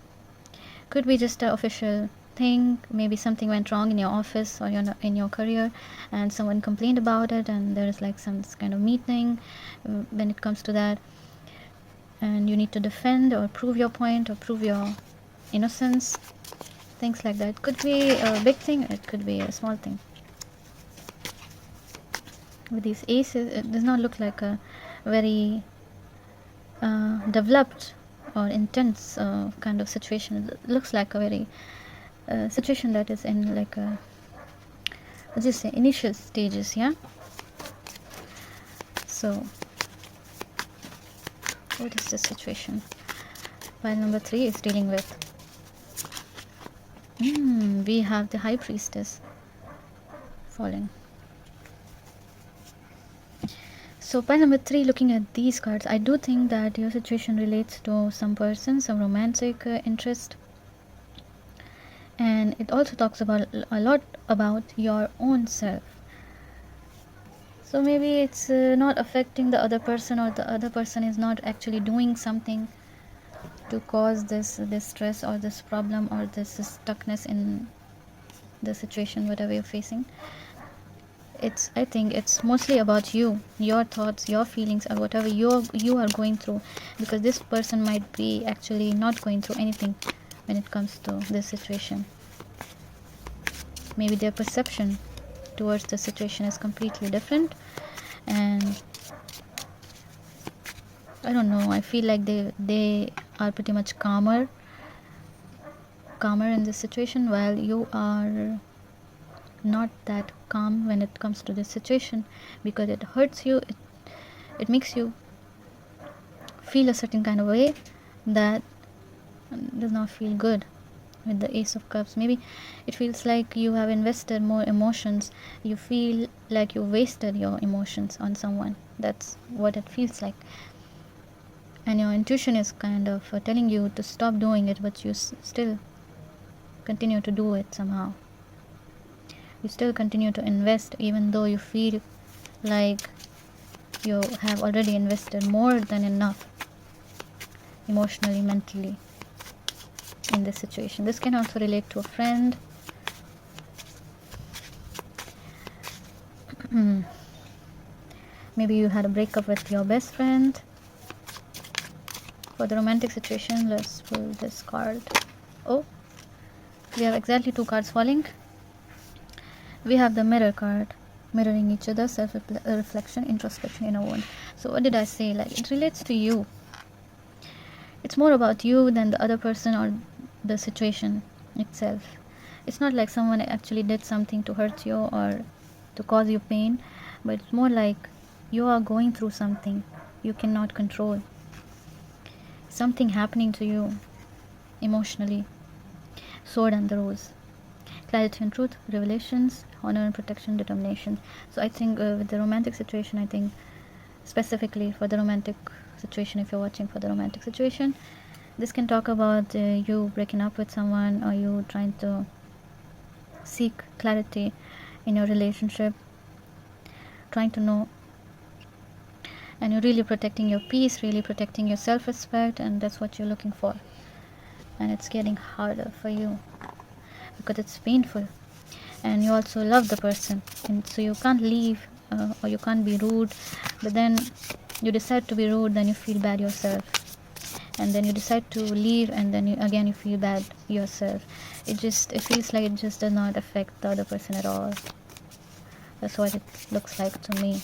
Speaker 1: could be just an official thing. Maybe something went wrong in your office or in your career, and someone complained about it, and there's like some kind of meeting when it comes to that, and you need to defend or prove your point or prove your innocence, things like that. It could be a big thing, it could be a small thing. With these aces, it does not look like a very developed or intense kind of situation. It looks like a very situation that is in like a, let's just say, initial stages. Yeah, so what is the situation pile number 3 is dealing with? We have the High Priestess falling. So pile number 3, looking at these cards, I do think that your situation relates to some person, some romantic interest, and it also talks about a lot about your own self. So maybe it's not affecting the other person, or the other person is not actually doing something to cause this stress or this problem or this stuckness in the situation, whatever you're facing. I think it's mostly about you, your thoughts, your feelings, or whatever you are going through, because this person might be actually not going through anything when it comes to this situation. Maybe their perception towards the situation is completely different, and I don't know, I feel like they are pretty much calmer in this situation, while you are not that calm when it comes to this situation, because it hurts you, it makes you feel a certain kind of way that does not feel good. With the Ace of Cups, maybe it feels like you have invested more emotions, you feel like you wasted your emotions on someone. That's what it feels like, and your intuition is kind of telling you to stop doing it, but you still continue to do it somehow. You still continue to invest, even though you feel like you have already invested more than enough emotionally, mentally in this situation. This can also relate to a friend. Maybe you had a breakup with your best friend. for the romantic situation, let's pull this card. Oh, we have exactly 2 cards falling. We have the mirror card, mirroring each other, self-reflection, introspection, inner wound. So what did I say? Like, it relates to you. It's more about you than the other person or the situation itself. It's not like someone actually did something to hurt you or to cause you pain, but it's more like you are going through something you cannot control. Something happening to you emotionally. Sword and the Rose. Clarity and truth, revelations, honor and protection, determination. So I think with the romantic situation, I think specifically for the romantic situation, if you're watching for the romantic situation, this can talk about you breaking up with someone, or you trying to seek clarity in your relationship, trying to know, and you're really protecting your peace, really protecting your self-respect, and that's what you're looking for. And it's getting harder for you because it's painful, and you also love the person, and so you can't leave, or you can't be rude, but then you decide to be rude, then you feel bad yourself, and then you decide to leave, and then you feel bad yourself. It feels like it just does not affect the other person at all. That's what it looks like to me.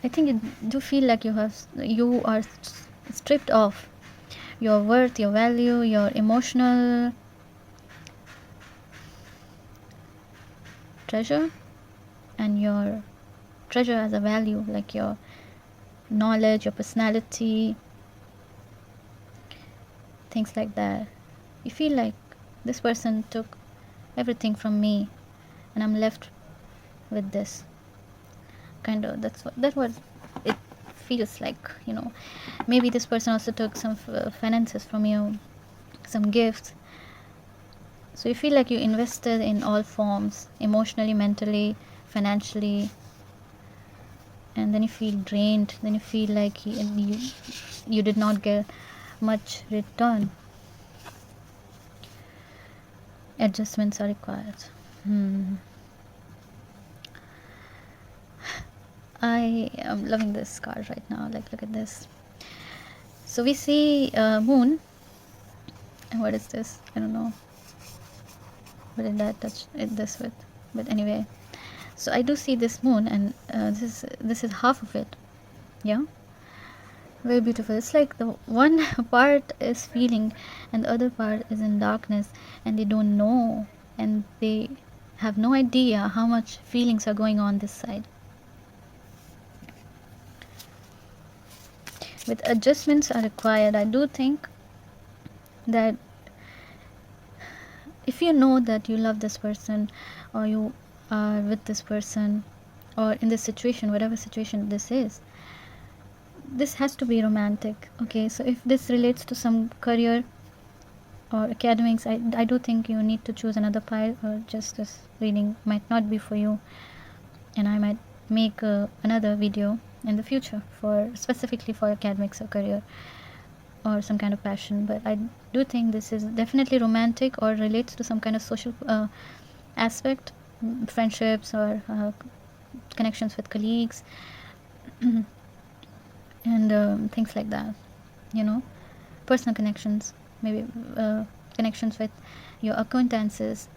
Speaker 1: I think you do feel like you are stripped of your worth, your value, your emotional treasure, and your treasure as a value, like your knowledge, your personality, things like that. You feel like this person took everything from me, and I'm left with this. Kind of, that's what it feels like, you know. Maybe this person also took some finances from you, some gifts. So you feel like you invested in all forms, emotionally, mentally, financially, and then you feel drained. Then you feel like you did not get much return. Adjustments are required. I am loving this card right now. Like, look at this. So we see moon. And what is this? I don't know. What did that touch this with? But anyway, so I do see this moon, and this is half of it. Yeah, very beautiful. It's like the one part is feeling, and the other part is in darkness, and they don't know, and they have no idea how much feelings are going on this side. With adjustments are required. I do think that if you know that you love this person, or you are with this person, or in this situation, whatever situation this is, this has to be romantic. Okay, so if this relates to some career or academics, I do think you need to choose another pile, or just this reading might not be for you, and I might make another video in the future for specifically for academics or career or some kind of passion. But I do think this is definitely romantic, or relates to some kind of social aspect, friendships, or connections with colleagues and things like that, you know, personal connections, maybe connections with your acquaintances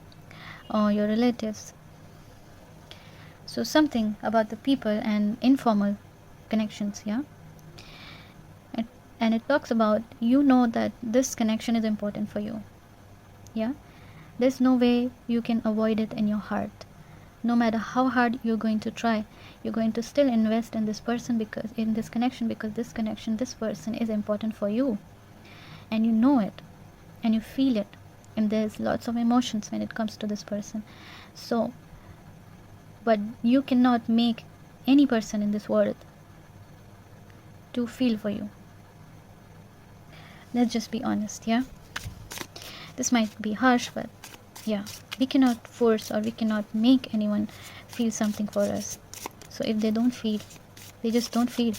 Speaker 1: or your relatives. So something about the people and informal connections. Yeah, and it talks about, you know, that this connection is important for you. Yeah, there's no way you can avoid it in your heart. No matter how hard you're going to try, you're going to still invest in this person, because in this connection, because this connection, this person is important for you, and you know it, and you feel it, and there's lots of emotions when it comes to this person. So, but you cannot make any person in this world to feel for you. Let's just be honest. Yeah, this might be harsh, but yeah, we cannot force, or we cannot make anyone feel something for us. So if they don't feel, they just don't feel.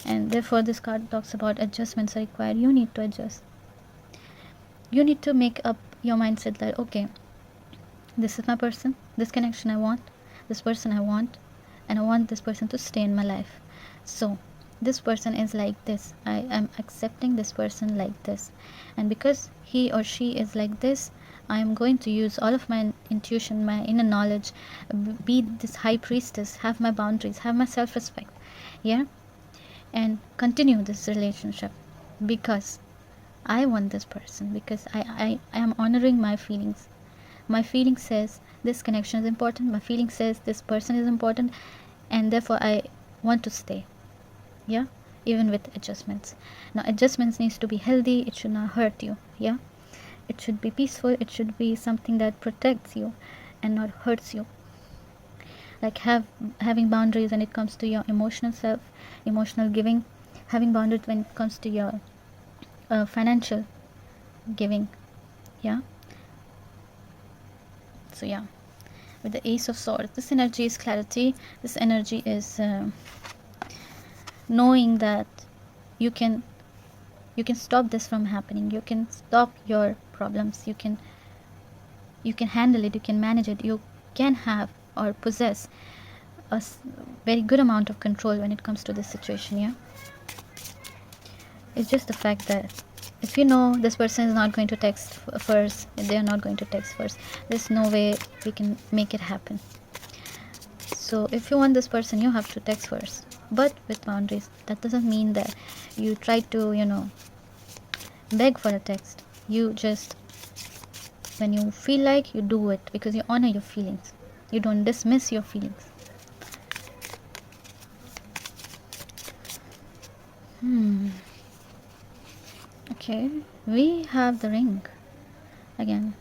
Speaker 1: And therefore this card talks about adjustments are required. You need to adjust. You need to make up your mindset that, okay, this is my person, this connection I want, this person I want, and I want this person to stay in my life. So this person is like this, I am accepting this person like this, and because he or she is like this, I am going to use all of my intuition, my inner knowledge, be this high priestess, have my boundaries, have my self-respect, yeah, and continue this relationship because I want this person, because I am honoring my feelings. My feeling says this connection is important, my feeling says this person is important, and therefore I want to stay, yeah, even with adjustments. Now adjustments needs to be healthy, it should not hurt you, yeah, it should be peaceful, it should be something that protects you and not hurts you. Like having boundaries when it comes to your emotional self, emotional giving, having boundaries when it comes to your financial giving, yeah. So yeah, with the Ace of Swords, this energy is clarity, this energy is knowing that you can stop this from happening, you can stop your problems, you can handle it, you can manage it, you can have or possess a very good amount of control when it comes to this situation, yeah. It's just the fact that if you know this person is not going to text first, if they are not going to text first, there's no way we can make it happen. So if you want this person, you have to text first, but with boundaries. That doesn't mean that you try to beg for a text. You just, when you feel like, you do it because you honor your feelings, you don't dismiss your feelings. Okay, we have the ring again.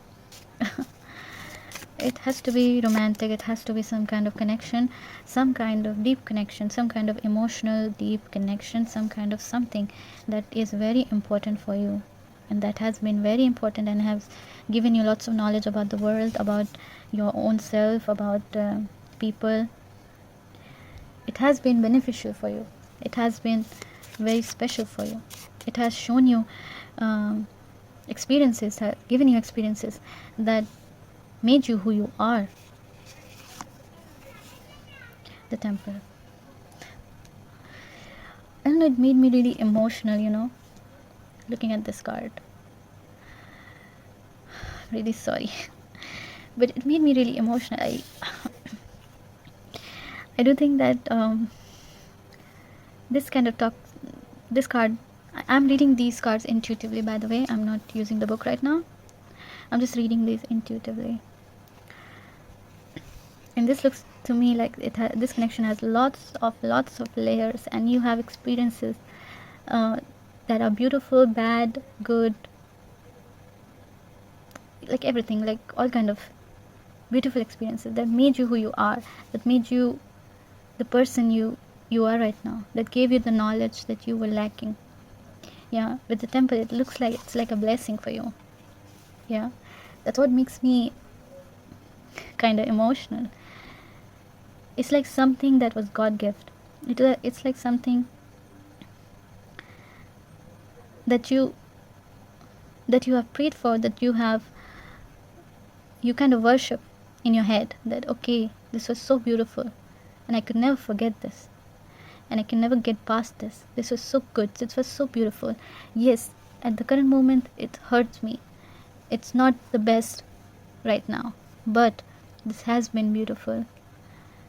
Speaker 1: It has to be romantic, it has to be some kind of connection, some kind of deep connection, some kind of emotional deep connection, some kind of something that is very important for you, and that has been very important and has given you lots of knowledge about the world, about your own self, about people. It has been beneficial for you, it has been very special for you, it has shown you experiences, given you experiences that made you who you are. The Temple. And it made me really emotional, looking at this card. Really sorry. But it made me really emotional. I do think that this kind of talk, this card, I'm reading these cards intuitively, by the way. I'm not using the book right now. I'm just reading these intuitively. And this looks to me like this connection has lots of layers, and you have experiences that are beautiful, bad, good, like everything, like all kind of beautiful experiences that made you who you are, that made you the person you are right now, that gave you the knowledge that you were lacking. Yeah, with the Temple, it looks like it's like a blessing for you. Yeah, that's what makes me kind of emotional. It's like something that was God gift. It's like something that you have prayed for, that you kind of worship in your head, that okay, this was so beautiful and I could never forget this, and I can never get past this. This was so good, it was so beautiful. Yes, at the current moment it hurts me, it's not the best right now, but this has been beautiful.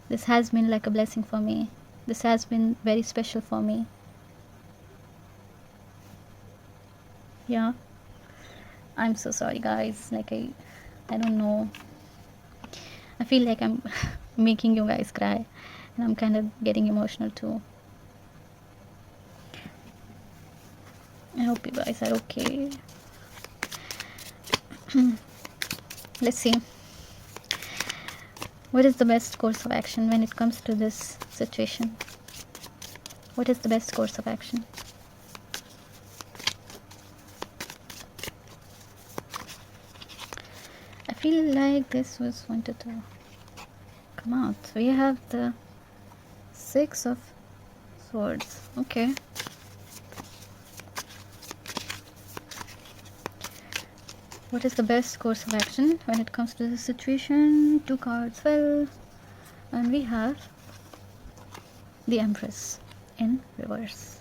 Speaker 1: This has been like a blessing for me. This has been very special for me. Yeah. I'm so sorry, guys. Like, I don't know. I feel like I'm making you guys cry. And I'm kind of getting emotional too. I hope you guys are okay. Let's see. What is the best course of action when it comes to this situation? What is the best course of action? I feel like this was wanted to come out. We have the Six of Swords. Okay. What is the best course of action when it comes to this situation? Two cards fell. And we have the Empress in reverse.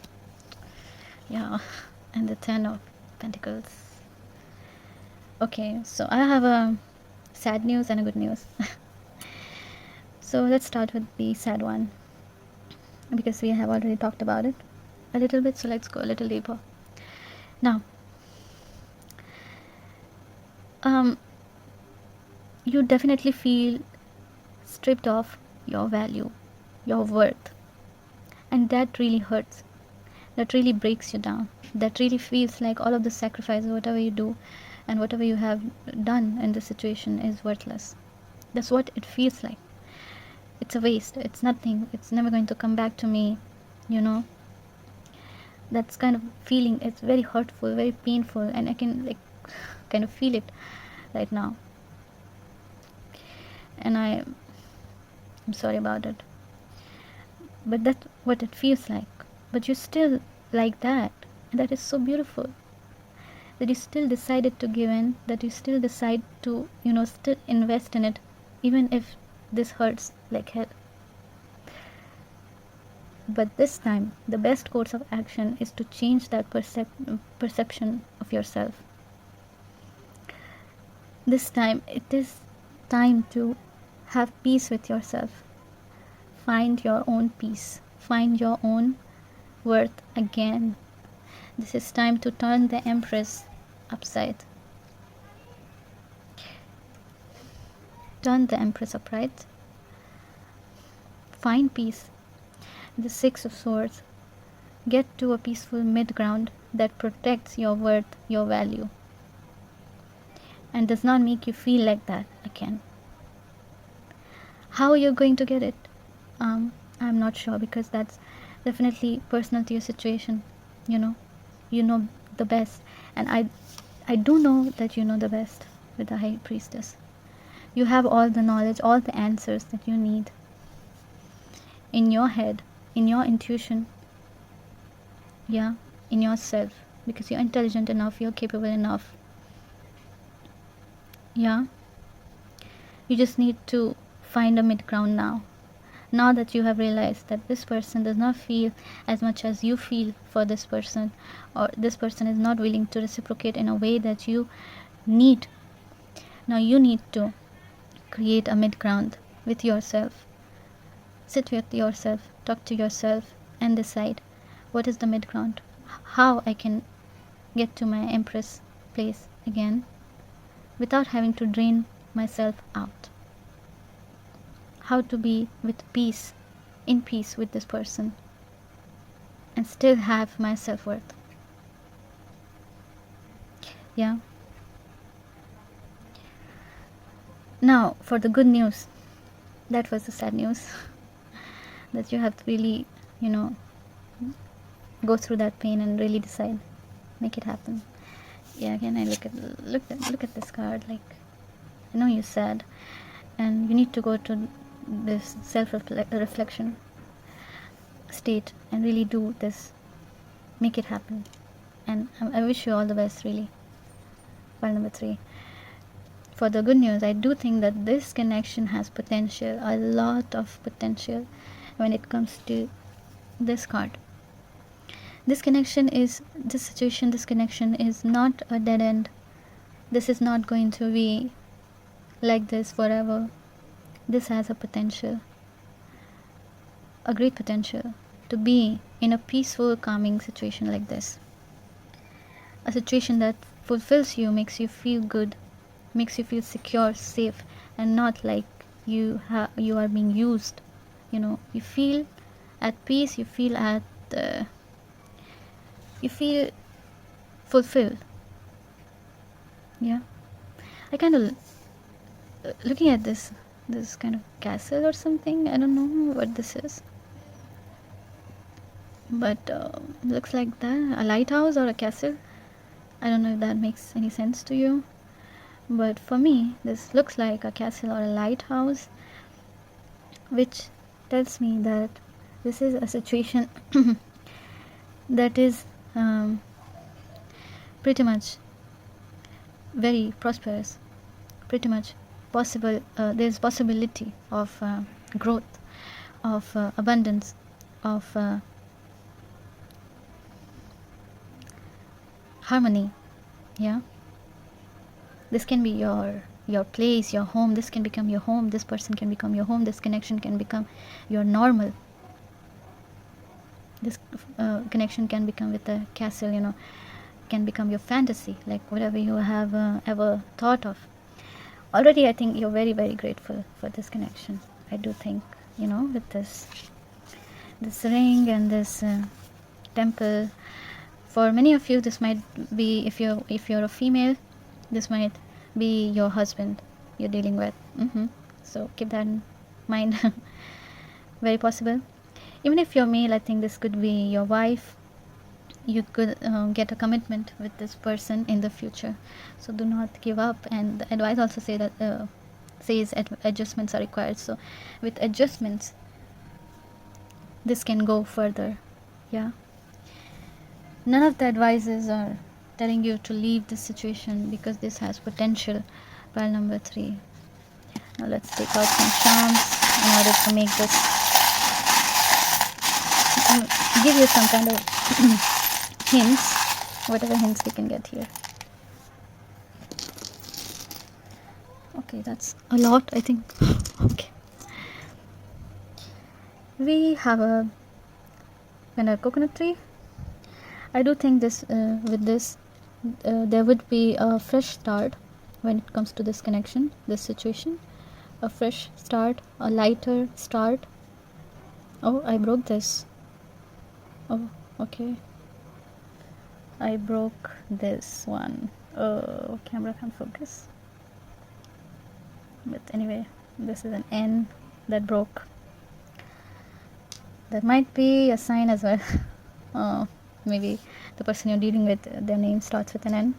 Speaker 1: Yeah, and the Ten of Pentacles. Okay, so I have a sad news and a good news. So let's start with the sad one, because we have already talked about it a little bit, so let's go a little deeper. Now, you definitely feel stripped of your value, your worth, and that really hurts. That really breaks you down. That really feels like all of the sacrifice, whatever you do and whatever you have done in this situation is worthless. That's what it feels like. It's a waste. It's nothing. It's never going to come back to me, you know. That's kind of feeling. It's very hurtful, very painful, and I can like kind of feel it right now. And I'm sorry about it. But that's what it feels like. But you're still like that. And that is so beautiful. That you still decided to give in, that you still decide to, still invest in it, even if this hurts like hell. But this time, the best course of action is to change that perception of yourself. This time, it is time to have peace with yourself. Find your own peace. Find your own worth again. This is time to turn the Empress upside. Turn the Empress upright. Find peace. The Six of Swords. Get to a peaceful mid-ground that protects your worth, your value, and does not make you feel like that again. How are you going to get it? I'm not sure, because that's definitely personal to your situation. You know the best, and I do know that you know the best with the High Priestess. You have all the knowledge, all the answers that you need in your head, in your intuition, yeah, in yourself, because you're intelligent enough, you're capable enough. Yeah, you just need to find a mid-ground now that you have realized that this person does not feel as much as you feel for this person, or this person is not willing to reciprocate in a way that you need. Now you need to create a mid-ground with yourself. Sit with yourself, talk to yourself, and decide what is the mid-ground, how I can get to my Empress place again without having to drain myself out. How to be with peace, in peace with this person, and still have my self-worth. Yeah. Now for the good news. That was the sad news. That you have to really, go through that pain and really decide, make it happen. Yeah, again I look at this card, like, I know you're sad, and you need to go to this self-reflection state and really do this, make it happen. And I wish you all the best, really. Part number 3. For the good news, I do think that this connection has potential, a lot of potential, when it comes to this card. This connection is not a dead end. This is not going to be like this forever. This has a potential, a great potential, to be in a peaceful, calming situation like this. A situation that fulfills you, makes you feel good, makes you feel secure, safe, and not like you are being used. You feel at peace, you feel fulfilled. Yeah. I kind of looking at this kind of castle or something. I don't know what this is, but looks like that, a lighthouse or a castle. I don't know if that makes any sense to you, but for me this looks like a castle or a lighthouse, which tells me that this is a situation that is pretty much very prosperous, pretty much possible. There's possibility of growth, of abundance, of harmony. Yeah, this can be your place, your home. This can become your home. This person can become your home. This connection can become your normal. This connection can become with a castle, you know, can become your fantasy, like whatever you have ever thought of. Already I think you're very, very grateful for this connection. I do think, you know, with this ring and this temple. For many of you, this might be, if you're a female, this might be your husband you're dealing with. So keep that in mind. Very possible. Even if you're male, I think this could be your wife. You could get a commitment with this person in the future. So do not give up. And the advice also say that says adjustments are required. So with adjustments, this can go further. Yeah. None of the advices are telling you to leave this situation, because this has potential. Pile number 3. Now let's take out some charms in order to make this, give you some kind of hints, whatever hints we can get here. Okay, that's a lot, I think. Okay. We have a kind of coconut tree. I do think this with this there would be a fresh start when it comes to this connection, this situation. A fresh start, a lighter start. Oh, I broke this. Oh, okay. I broke this one. Oh, camera can't focus. But anyway, this is an N that broke. That might be a sign as well. Maybe the person you're dealing with, their name starts with an N.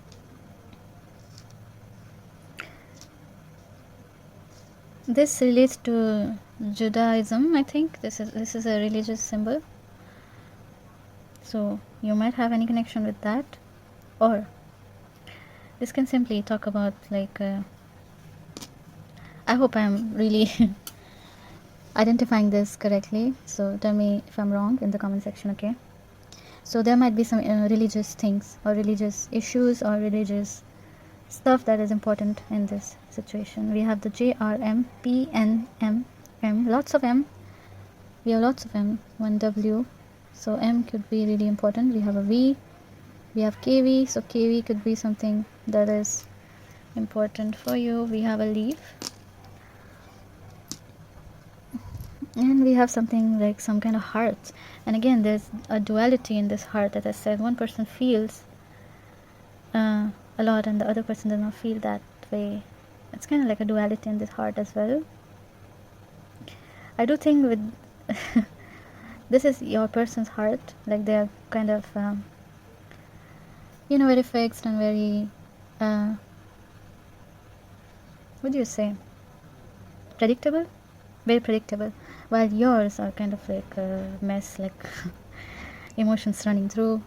Speaker 1: This relates to Judaism, I think. This is a religious symbol. So you might have any connection with that. Or this can simply talk about, like, I hope I'm really identifying this correctly. So tell me if I'm wrong in the comment section, okay? So there might be some religious things or religious issues or religious stuff that is important in this situation. We have the J, R, M, P, N, M, M. Lots of M. We have lots of M. 1 W. So M could be really important. We have a V. We have KV. So KV could be something that is important for you. We have a leaf. And we have something like some kind of heart. And again, there's a duality in this heart. As I said, one person feels a lot and the other person does not feel that way. It's kind of like a duality in this heart as well. I do think with this is your person's heart, like they're kind of you know, very fixed and very what do you say, predictable, very predictable, while yours are kind of like a mess, like emotions running through.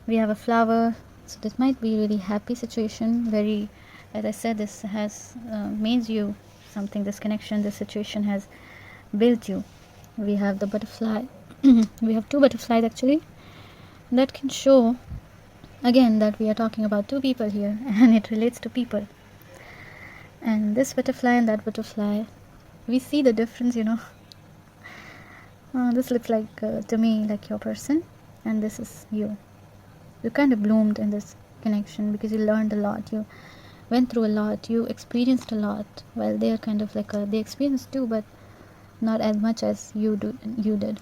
Speaker 1: We have a flower. So this might be really happy situation, very, as I said, this has made you something, this connection, this situation has built you. We have the butterfly. We have 2 butterflies actually. That can show again that we are talking about 2 people here, and it relates to people. And this butterfly and that butterfly, we see the difference, you know. This looks like to me like your person, and this is you. You kind of bloomed in this connection because you learned a lot, you went through a lot, you experienced a lot. Well, they are kind of like they experienced too, but not as much as you did.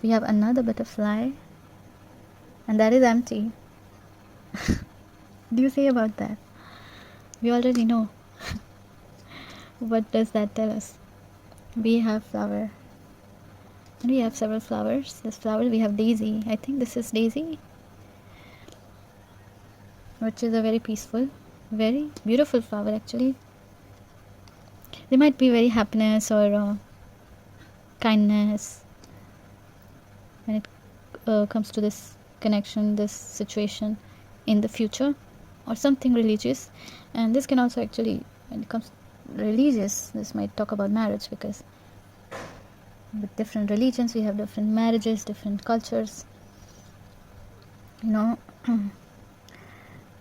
Speaker 1: We have another butterfly, and that is empty. Do you say about that? We already know. What does that tell us? We have flower, and we have several flowers. This flower, we have daisy. I think this is daisy, which is a very peaceful, very beautiful flower actually. There might be very happiness or kindness when it comes to this connection, this situation in the future, or something religious. And this can also actually, when it comes religious, this might talk about marriage, because with different religions, we have different marriages, different cultures. You know,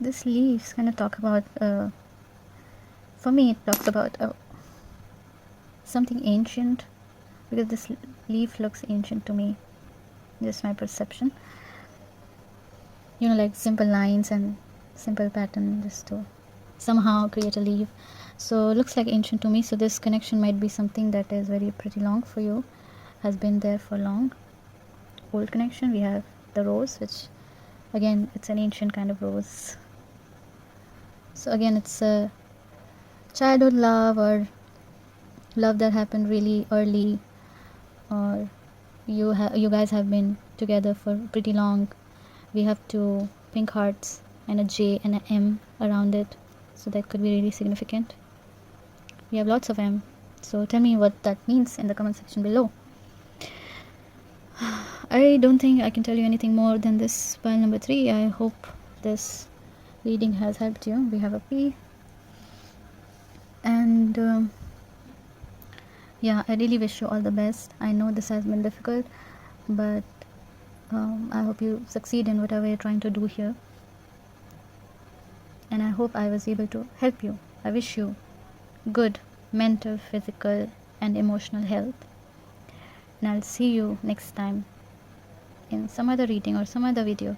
Speaker 1: this leaves kind of talk about, for me, it talks about something ancient, because this leaf looks ancient to me, just my perception. You know, like simple lines and simple pattern just to somehow create a leaf. So it looks like ancient to me. So this connection might be something that is very pretty long for you, has been there for long. Old connection. We have the rose, which again, it's an ancient kind of rose. So again, it's a childhood love, or love that happened really early, or you guys have been together for pretty long. We have two pink hearts and a J and an M around it, so that could be really significant. We have lots of M, so tell me what that means in the comment section below. I don't think I can tell you anything more than this pile number 3. I hope this reading has helped you. We have a P, and yeah, I really wish you all the best. I know this has been difficult, but I hope you succeed in whatever you're trying to do here, and I hope I was able to help you. I wish you good mental, physical and emotional health, and I'll see you next time in some other reading or some other video.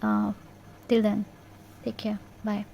Speaker 1: Till then, take care. Bye.